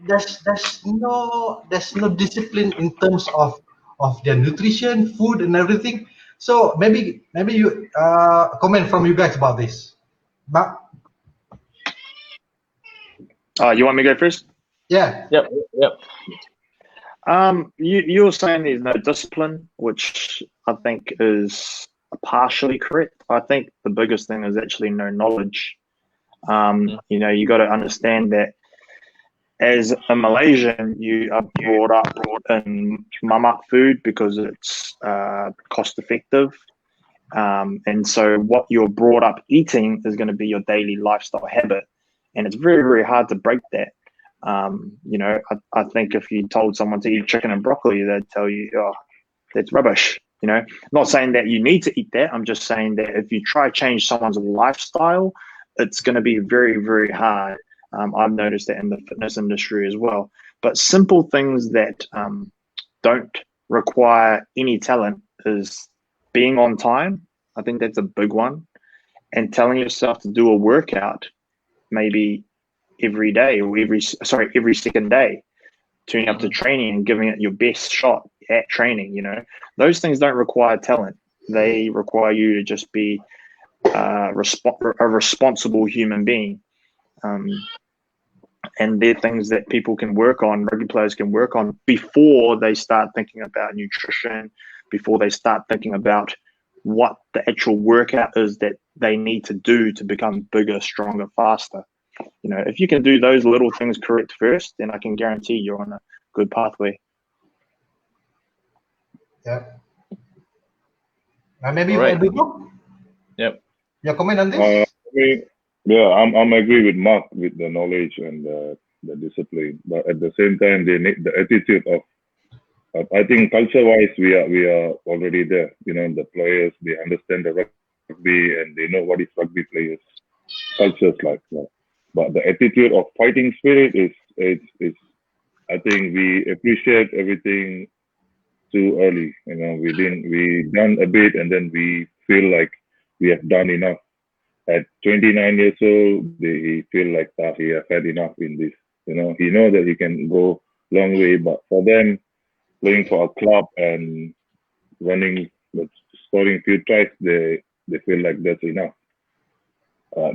Speaker 6: there's no discipline in terms of their nutrition, food, and everything. So maybe you comment from you guys about this. But
Speaker 5: You want me to go first?
Speaker 6: yeah,
Speaker 4: Yep. Yep.
Speaker 5: You were saying there's no discipline, which I think is partially correct. I think the biggest thing is actually no knowledge. You know, you got to understand that as a Malaysian, you are brought up in mamak food because it's cost effective. And so what you're brought up eating is going to be your daily lifestyle habit. And it's very, very hard to break that. You know, I think if you told someone to eat chicken and broccoli, they'd tell you, oh, that's rubbish. You know, not saying that you need to eat that. I'm just saying that if you try to change someone's lifestyle, it's going to be very, very hard. I've noticed that in the fitness industry as well. But simple things that don't require any talent is being on time. I think that's a big one. And telling yourself to do a workout maybe every day or every second day, tuning up to training and giving it your best shot at training. You know, those things don't require talent. They require you to just be a responsible human being. And they're things that people can work on, rugby players can work on before they start thinking about nutrition, before they start thinking about what the actual workout is that they need to do to become bigger, stronger, faster. You know, if you can do those little things correct first, then I can guarantee you're on a good pathway.
Speaker 6: yeah. Maybe
Speaker 4: Right.
Speaker 6: you
Speaker 4: Yep.
Speaker 6: your comment on this?
Speaker 1: Yeah, I'm agree with Mark with the knowledge and the discipline, but at the same time they need the attitude of I think culture-wise we are already there. You know, the players, they understand the rugby and they know what is rugby players cultures like. But the attitude of fighting spirit is I think we appreciate everything too early. You know, we done a bit and then we feel like we have done enough. At 29 years old, he feel like he has had enough in this. You know, he know that he can go long way, but for them, playing for a club and running, scoring few tries, they feel like that's enough.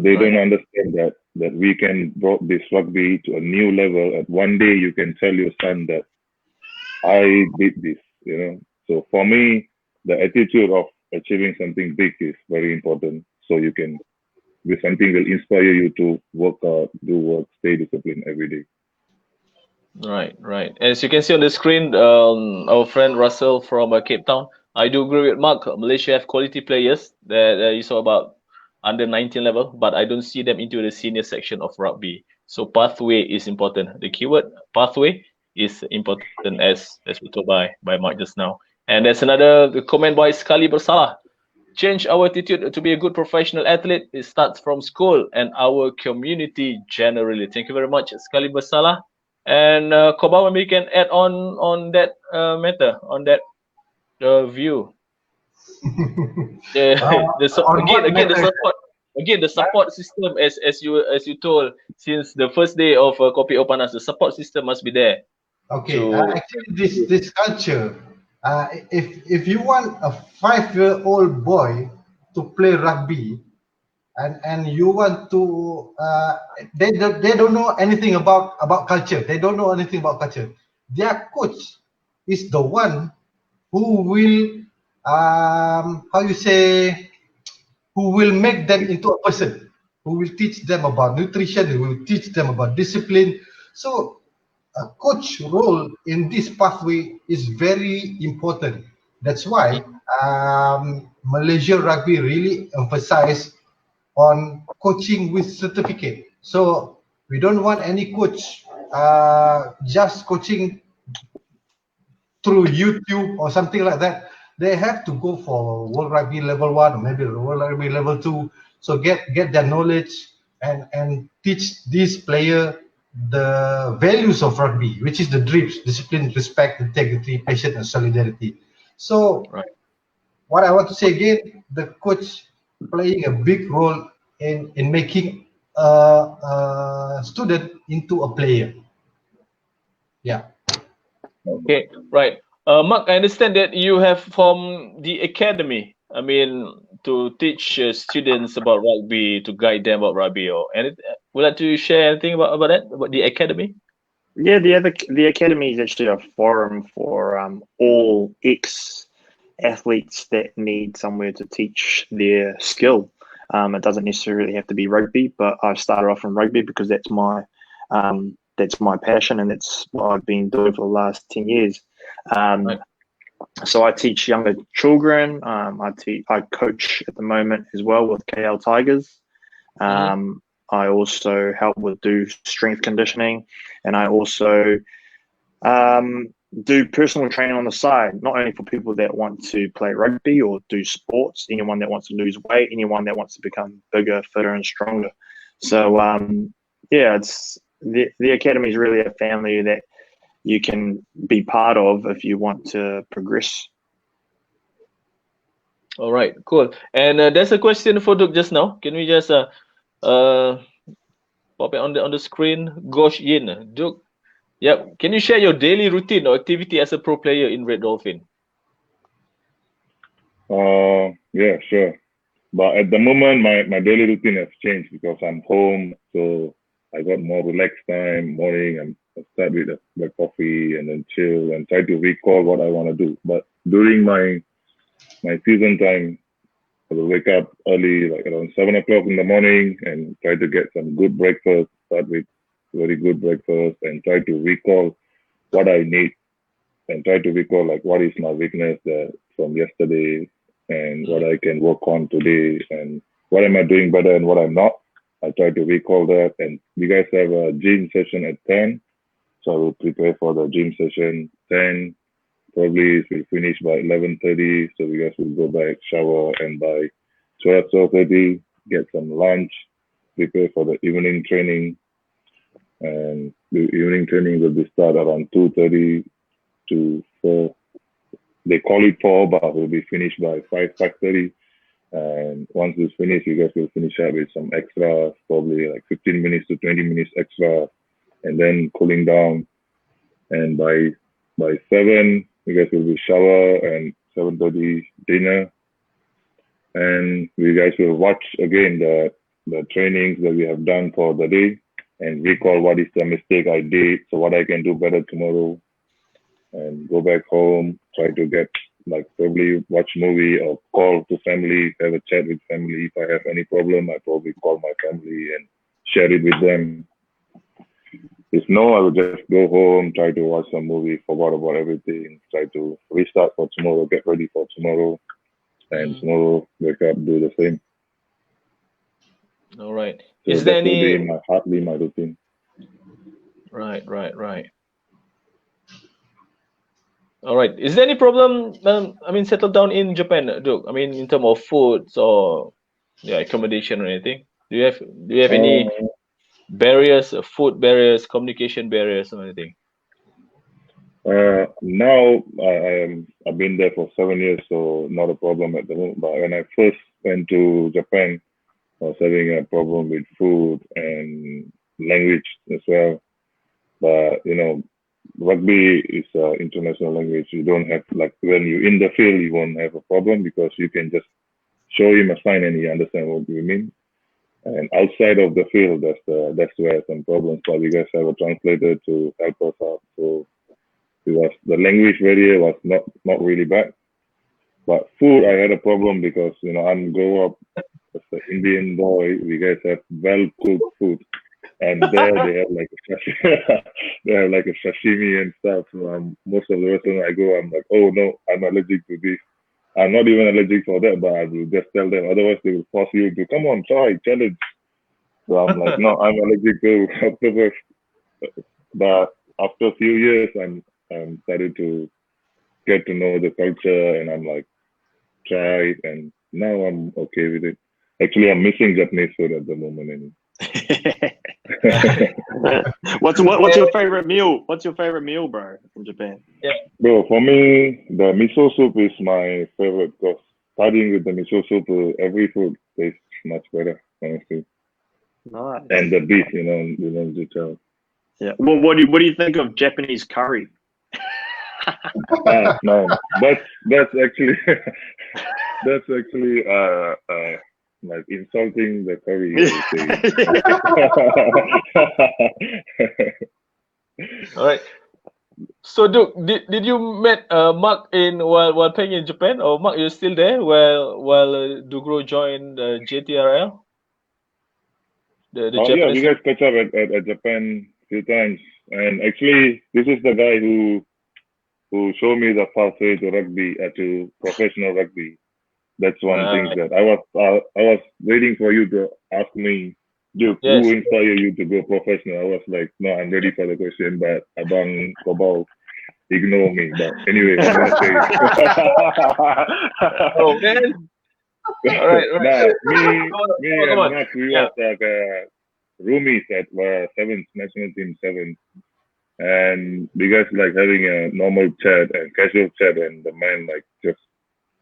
Speaker 1: They don't understand that we can brought this rugby to a new level. At one day, you can tell your son that I did this. You know, so for me, the attitude of achieving something big is very important. So you can, with something will inspire you to work hard, do work, stay disciplined every day.
Speaker 4: Right. As you can see on the screen, our friend Russell from Cape Town. I do agree with Mark. Malaysia have quality players that you saw about under 19 level, but I don't see them into the senior section of rugby. So pathway is important. The keyword pathway is important as we told by Mark just now. And there's another comment by Sekali Bersalah. Change our attitude to be a good professional athlete. It starts from school and our community generally. Thank you very much, Sekali Bersalah. And Kobawan, we can add on that matter, on that view. The support system, as you told, since the first day of Kopi O Panas, the support system must be there.
Speaker 6: Okay, actually, this culture, if you want a 5-year-old boy to play rugby, and you want to, they don't know anything about culture. They don't know anything about culture. Their coach is the one who will, who will make them into a person, who will teach them about nutrition, who will teach them about discipline. So a coach role in this pathway is very important. That's why Malaysia Rugby really emphasize on coaching with certificate. So we don't want any coach just coaching through YouTube or something like that. They have to go for World Rugby Level 1 or maybe World Rugby Level 2. So get their knowledge and teach this player the values of rugby, which is the DRIPS: discipline, respect, integrity, patience, and solidarity. So what I want to say again, the coach playing a big role in making a student into a player. Yeah.
Speaker 4: Okay, right. Mark, I understand that you have formed the academy. I mean, to teach students about rugby, to guide them about rugby, or anything. Would you like to share anything about that, about the academy?
Speaker 5: Yeah, the academy is actually a forum for all ex-athletes that need somewhere to teach their skill. It doesn't necessarily have to be rugby, but I've started off from rugby because that's my passion, and that's what I've been doing for the last 10 years.
Speaker 4: Right.
Speaker 5: So I teach younger children. I coach at the moment as well with KL Tigers. I also help with do strength conditioning, and I also do personal training on the side, not only for people that want to play rugby or do sports, anyone that wants to lose weight, anyone that wants to become bigger, fitter, and stronger. So yeah, it's the academy is really a family that you can be part of if you want to progress.
Speaker 4: All right, cool. And there's a question for Duke just now. Can we just pop it on the screen? Gosh Yin, Duke. Yep. Can you share your daily routine or activity as a pro player in Red Dolphin?
Speaker 1: Yeah, sure. But at the moment, my daily routine has changed because I'm home, so I got more relaxed time. Morning, I start with the coffee and then chill and try to recall what I want to do. But during my season time, I will wake up early, like around 7 o'clock in the morning, and try to get some good breakfast. Start with very good breakfast and try to recall what I need and try to recall like what is my weakness from yesterday and what I can work on today and what am I doing better and what I'm not. I try to recall that. And you guys have a gym session at 10, so I will prepare for the gym session 10. Probably we'll finish by 11:30, so you guys will go back, shower, and by 12:30 get some lunch, prepare for the evening training. And the evening training will be start around 2:30 to 4. They call it 4, but we'll be finished by 5:30. And once it's finished, you guys will finish up with some extra, probably like 15 minutes to 20 minutes extra, and then cooling down. And by 7, you guys will be shower and 7:30 dinner. And you guys will watch again the trainings that we have done for the day and recall what is the mistake I did, so what I can do better tomorrow. And go back home, try to get like probably watch movie or call to family, have a chat with family. If I have any problem, I probably call my family and share it with them. If no, I will just go home, try to watch some movie, forgot about everything, try to restart for tomorrow, get ready for tomorrow, and tomorrow wake up, do the same.
Speaker 4: All right.
Speaker 1: So
Speaker 4: Is there
Speaker 1: that will
Speaker 4: any
Speaker 1: be hardly my routine.
Speaker 4: Right. All right. Is there any problem? I mean, settle down in Japan, Duke. I mean, in terms of foods or accommodation or anything. Do you have any barriers, food barriers, communication barriers, or anything?
Speaker 1: Now I've been there for 7 years, so not a problem at the moment. But when I first went to Japan, I was having a problem with food and language as well. But rugby is an international language. You don't have, like, when you're in the field, you won't have a problem because you can just show him a sign and he understands what you mean. And outside of the field, that's where some problems. But we guys have a translator to help us out. So the language barrier was not really bad. But food, I had a problem because I'm grow up as an Indian boy. We guys have well cooked food. And there they have like a sashimi and stuff. So most of the restaurants I go, I'm like, oh no, I'm allergic to this. I'm not even allergic for that, but I will just tell them. Otherwise, they will force you to come on, try, challenge. So I'm like, no, I'm allergic to octopus. But after a few years, I'm started to get to know the culture, and I'm like, try it, and now I'm okay with it. Actually, I'm missing Japanese food at the moment. Anyway.
Speaker 5: What's your favorite meal? What's your favorite meal, bro, from Japan?
Speaker 4: Yeah.
Speaker 1: Bro, for me, the miso soup is my favorite because starting with the miso soup, every food tastes much better, honestly.
Speaker 5: Nice.
Speaker 1: and the beef, to tell.
Speaker 5: Yeah. Well, what do you think of Japanese curry?
Speaker 1: No, that's actually like insulting the curry.
Speaker 4: All right. So, Duke, did you met Mark in while playing in Japan, or Mark, you're still there while Dugro joined JTRL? The
Speaker 1: Oh yeah, we
Speaker 4: Japanese.
Speaker 1: guys catch up at Japan a few times, and actually, this is the guy who showed me the pathway to rugby, to professional rugby. That's one thing that I was waiting for you to ask me, Duke,
Speaker 4: Yes.
Speaker 1: who inspired you to go professional? I was like, no, I'm ready for the question, but Abang Kobal ignore me. But anyway, I'm gonna say it.
Speaker 4: Oh man. All right.
Speaker 1: Nah, me
Speaker 4: Come
Speaker 1: and
Speaker 4: on.
Speaker 1: Mark, we
Speaker 4: Yeah.
Speaker 1: was like roomies at seventh national team 7, and we guys like having a normal chat and casual chat, and the man like just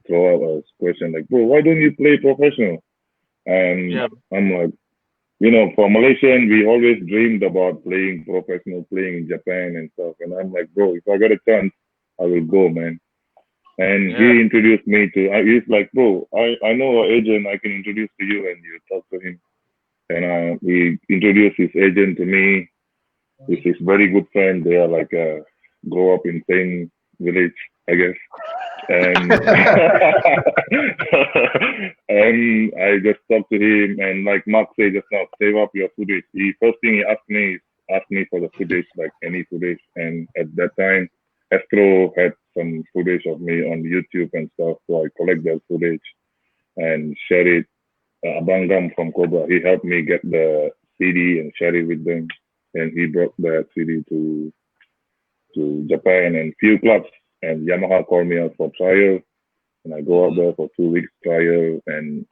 Speaker 1: throw out a question like, bro, why don't you play professional? And
Speaker 4: Yeah.
Speaker 1: I'm like, for Malaysian, we always dreamed about playing professional, playing in Japan and stuff. And I'm like, bro, if I got a chance, I will go, man. And he introduced me to, he's like, bro, I know an agent I can introduce to you, and you talk to him. And he introduced his agent to me. He's his very good friend. They are like, grow up in same village, I guess. And and I just talked to him, and like Mark said just now, save up your footage. The first thing he asked me for the footage, like any footage. And at that time, Astro had some footage of me on YouTube and stuff, so I collect that footage and share it. Abangam from Cobra, he helped me get the CD and share it with them, and he brought that CD to Japan and few clubs. And Yamaha called me out for trial, and I go out there for 2 weeks trial, and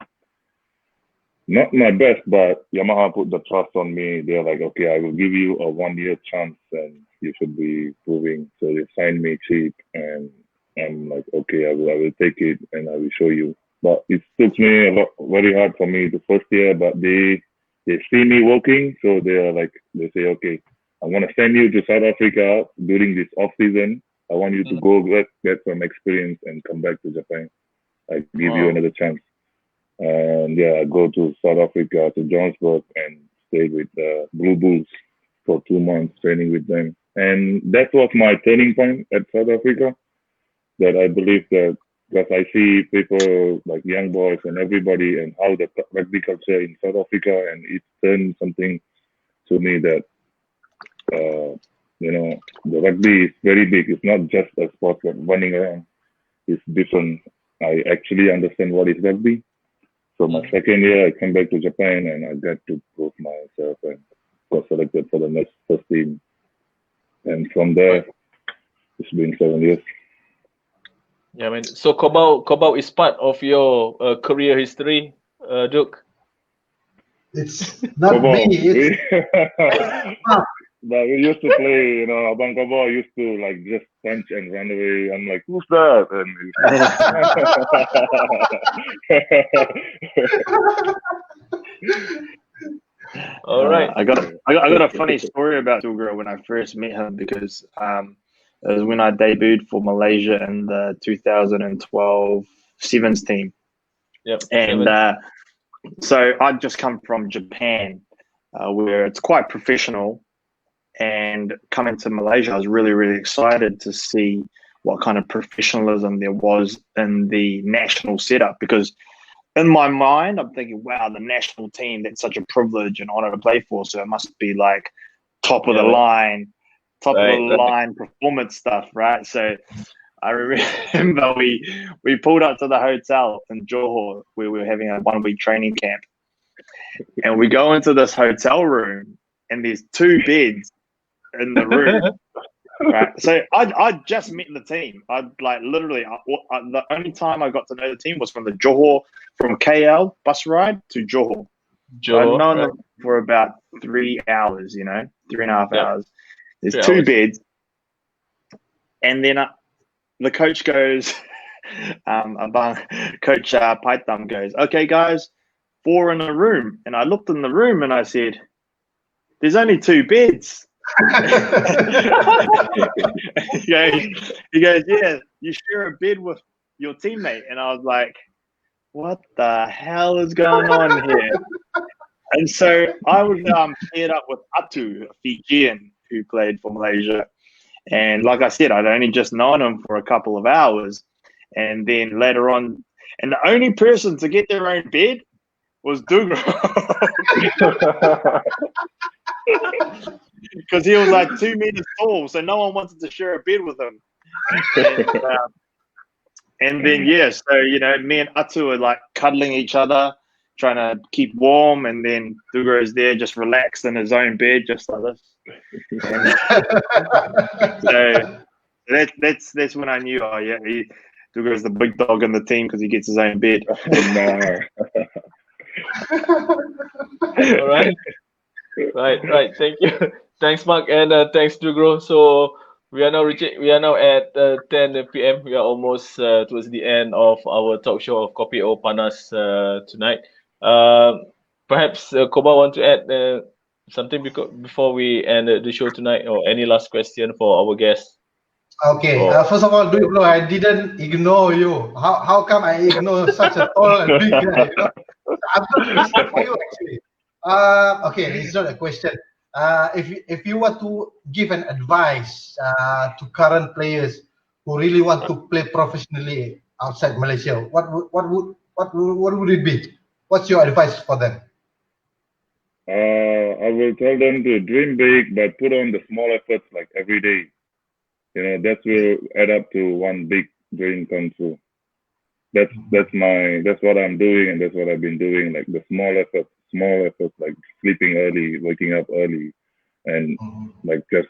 Speaker 1: not my best, but Yamaha put the trust on me. They're like, okay, I will give you a 1-year chance, and you should be proving. So they signed me cheap, and I'm like, okay, I will take it, and I will show you. But it took me very hard for me the first year, but they see me working, so they say, okay, I'm gonna send you to South Africa during this off season. I want you to go get some experience and come back to Japan. I give you another chance. And yeah, I go to South Africa, to Johannesburg, and stayed with the Blue Bulls for 2 months, training with them. And that was my turning point at South Africa. That I believe that, because I see people like young boys and everybody, and how the rugby culture in South Africa, and it turned something to me that the rugby is very big. It's not just a sport like running around. It's different. I actually understand what is rugby. So my second year, I came back to Japan, and I got to prove myself and got selected for the next first team. And from there, it's been 7 years.
Speaker 4: Yeah, man. So Kobau is part of your career history, Duke.
Speaker 6: It's not me. It's
Speaker 1: But we used to play, Abang Kobau used to like just punch and run away. I'm like, who's that? And
Speaker 4: All right.
Speaker 5: I got a funny story about Dugro when I first met him, because it was when I debuted for Malaysia in the 2012 Sevens team.
Speaker 4: Yep.
Speaker 5: And so I'd just come from Japan, where it's quite professional. And coming to Malaysia, I was really, really excited to see what kind of professionalism there was in the national setup, because in my mind, I'm thinking, wow, the national team, that's such a privilege and honor to play for. So it must be like top of the line performance stuff, right? So I remember we pulled up to the hotel in Johor where we were having a 1-week training camp. And we go into this hotel room, and there's 2 beds in the room. Right. So I just met the team. I like literally the only time I got to know the team was from from KL bus ride to Johor. I've known them for about 3 hours, 3.5 hours. There's 2 beds. And then the coach goes, Coach Paitam goes, okay, guys, 4 in a room. And I looked in the room and I said, there's only 2 beds. he goes, yeah, you share a bed with your teammate. And I was like, what the hell is going on here? And so I was paired up with Atu, a Fijian who played for Malaysia. And like I said, I'd only just known him for a couple of hours. And then later on, and the only person to get their own bed was Dugro. Because he was like 2 meters tall, so no one wanted to share a bed with him. And then, yeah, so, you know, me and Atu are like cuddling each other, trying to keep warm, and then Dugro is there just relaxed in his own bed, just like this. So that's when I knew, oh yeah, Dugro's the big dog in the team because he gets his own bed.
Speaker 4: All right. Right. Thank you. Thanks, Mark, and thanks, Dugro. So we are now at 10 p.m. We are almost towards the end of our talk show of Kopi O Panas tonight. Perhaps Koba want to add something before we end the show tonight, or any last question for our guests?
Speaker 6: Okay. First of all, Dugro, I didn't ignore you. How come I ignore such a tall and big guy? You know? I've got a question for you actually. Okay, this is not a question. If you were to give an advice to current players who really want to play professionally outside Malaysia, what would it be? What's your advice for them?
Speaker 1: I will tell them to dream big, but put on the small efforts like every day. You know, that will add up to one big dream come true. That's what I'm doing, and that's what I've been doing. Like the small efforts, like sleeping early, waking up early, and like just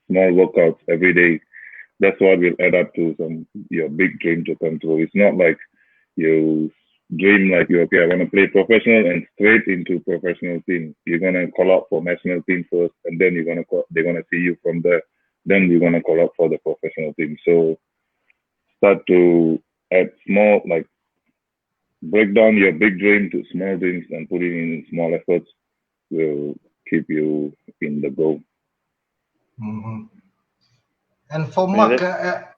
Speaker 1: small workouts every day. That's what will add up to your big dream to come true. It's not like you dream like I want to play professional and straight into professional team. You're gonna call out for national team first, and then they're gonna see you from there. Then you're gonna call out for the professional team. So start to add small, like break down your big dream to small dreams and put it in small efforts will keep you in the goal.
Speaker 6: And for Mark,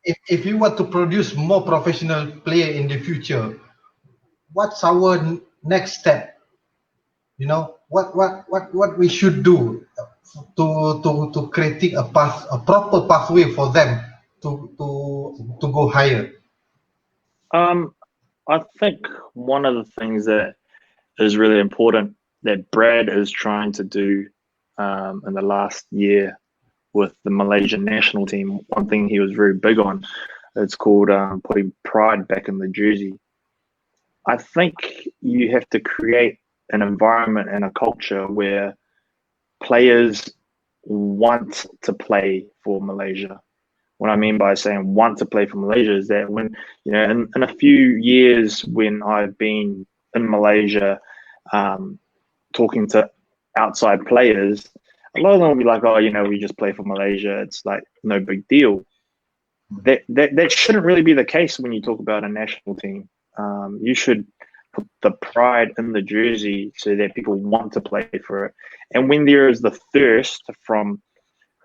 Speaker 6: if you want to produce more professional player in the future, what's our next step? You know, what we should do to create a proper pathway for them to go higher?
Speaker 5: I think one of the things that is really important that Brad is trying to do in the last year with the Malaysian national team, one thing he was very big on, it's called putting pride back in the jersey. I think you have to create an environment and a culture where players want to play for Malaysia. What I mean by saying want to play for Malaysia is that when, you know, in a few years when I've been in Malaysia talking to outside players, a lot of them will be like, oh, you know, we just play for Malaysia. It's like no big deal. That shouldn't really be the case when you talk about a national team. You should put the pride in the jersey so that people want to play for it. And when there is the thirst from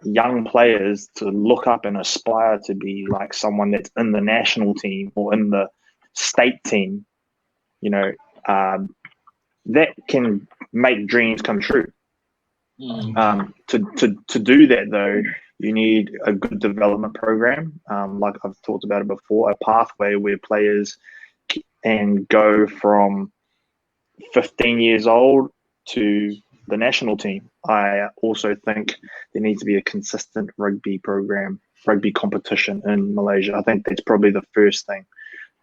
Speaker 5: young players to look up and aspire to be like someone that's in the national team or in the state team, you know, that can make dreams come true. To do that though, you need a good development program, like I've talked about it before, a pathway where players can go from 15 years old to the national team. I also think there needs to be a consistent rugby program, rugby competition in Malaysia. I think that's probably the first thing.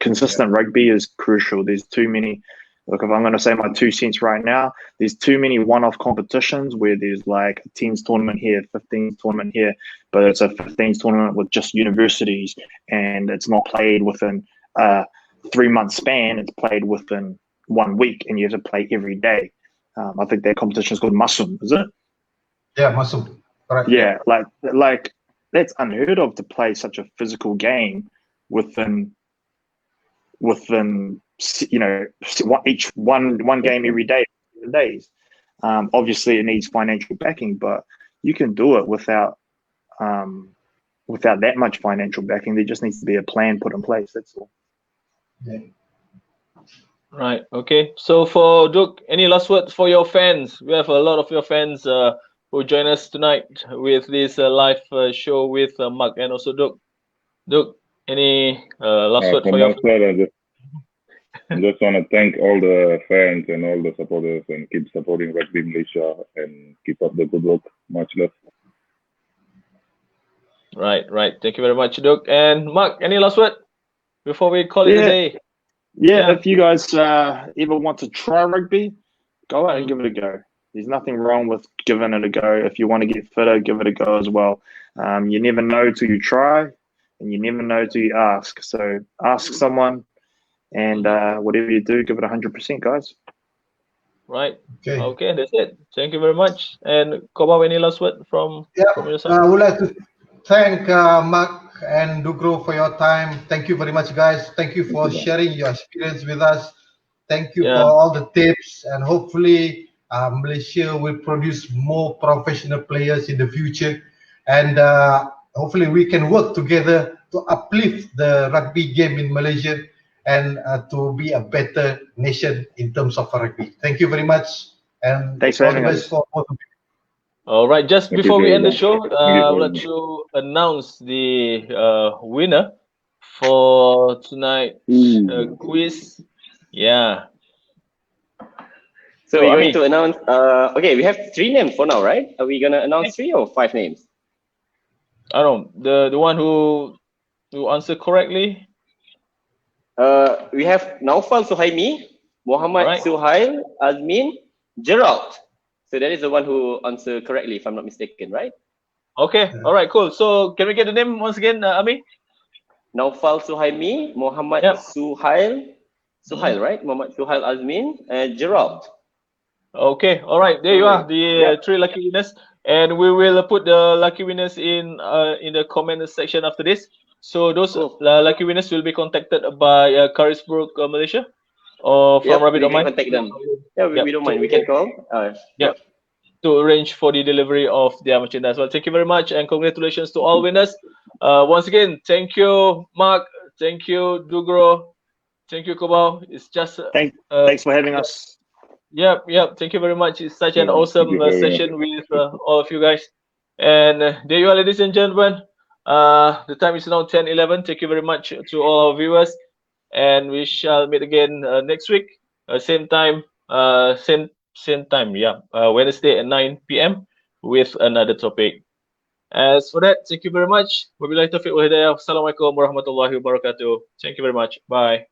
Speaker 5: Consistent rugby is crucial. There's too many, look, if I'm going to say my 2 cents right now, there's too many one-off competitions where there's like a 10s tournament here, 15s tournament here, but it's a 15s tournament with just universities and it's not played within a 3-month span. It's played within 1 week and you have to play every day. I think that competition is called Masum, is it?
Speaker 6: Yeah, Masum. Correct.
Speaker 5: Yeah, like that's unheard of to play such a physical game within you know, one game every day, days. Obviously, it needs financial backing, but you can do it without that much financial backing. There just needs to be a plan put in place. That's all.
Speaker 6: Yeah.
Speaker 4: Right. Okay. So for Duke, any last words for your fans? We have a lot of your fans who join us tonight with this live show with Mark and also Duke. Duke, any last word
Speaker 1: From
Speaker 4: for your
Speaker 1: my side, I just want to thank all the fans and all the supporters, and keep supporting Rugby Malaysia and keep up the good work. Much love.
Speaker 4: Right. Thank you very much, Duke. And Mark, any last word before we call it a day?
Speaker 5: Yeah, if you guys ever want to try rugby, go out and give it a go. There's nothing wrong with giving it a go. If you want to get fitter, give it a go as well. You never know till you try, and you never know till you ask. So ask someone, and whatever you do, give it 100%, guys.
Speaker 4: Right. Okay, that's it. Thank you very much. And Koba, any last word from your side?
Speaker 6: I would like to thank Mark and Dugro for your time. Thank you very much, guys. Thank you for sharing your experience with us. Thank you for all the tips, and hopefully Malaysia will produce more professional players in the future, and hopefully we can work together to uplift the rugby game in Malaysia and to be a better nation in terms of rugby. Thank you very much, and
Speaker 5: thanks for having us.
Speaker 4: All right, just
Speaker 1: Thank
Speaker 4: before
Speaker 1: you
Speaker 4: we
Speaker 1: very
Speaker 4: end the
Speaker 1: much.
Speaker 4: show, I would like to announce the winner for tonight's quiz. Yeah.
Speaker 7: So we're going to announce. Okay, we have 3 names for now, right? Are we gonna announce 3 or 5 names?
Speaker 4: I don't know. The one who answered correctly.
Speaker 7: We have Naufal Suhaimi, Muhammad Suhail, Azmin, Gerald. So that is the one who answered correctly, if I'm not mistaken, right?
Speaker 4: Okay. All right. Cool. So can we get the name once again, Ami?
Speaker 7: Naufal Suhaimi, Muhammad Suhail, right? Muhammad Suhail Azmin, and Gerald.
Speaker 4: Okay. All right. There you are, the 3 lucky winners, and we will put the lucky winners in the comment section after this. So those lucky winners will be contacted by Carisbrook, Malaysia, or from RAGBI.MY.
Speaker 7: We can contact them. Yeah, we don't mind. We can call.
Speaker 4: To arrange for the delivery of their merchandise. Well, thank you very much, and congratulations to all winners. Once again, thank you, Mark. Thank you, Dugro. Thank you, Kobao. It's just
Speaker 5: thanks for having us.
Speaker 4: Yep. Thank you very much. It's such an awesome session with all of you guys. And there you are, ladies and gentlemen. The time is now 10:11. Thank you very much to all our viewers, and we shall meet again next week, same time, same time. Wednesday at 9 p.m. with another topic. As for that, thank you very much. Wabillahi taufiq wa hidayah. Assalamualaikum warahmatullahi wabarakatuh. Thank you very much. Bye.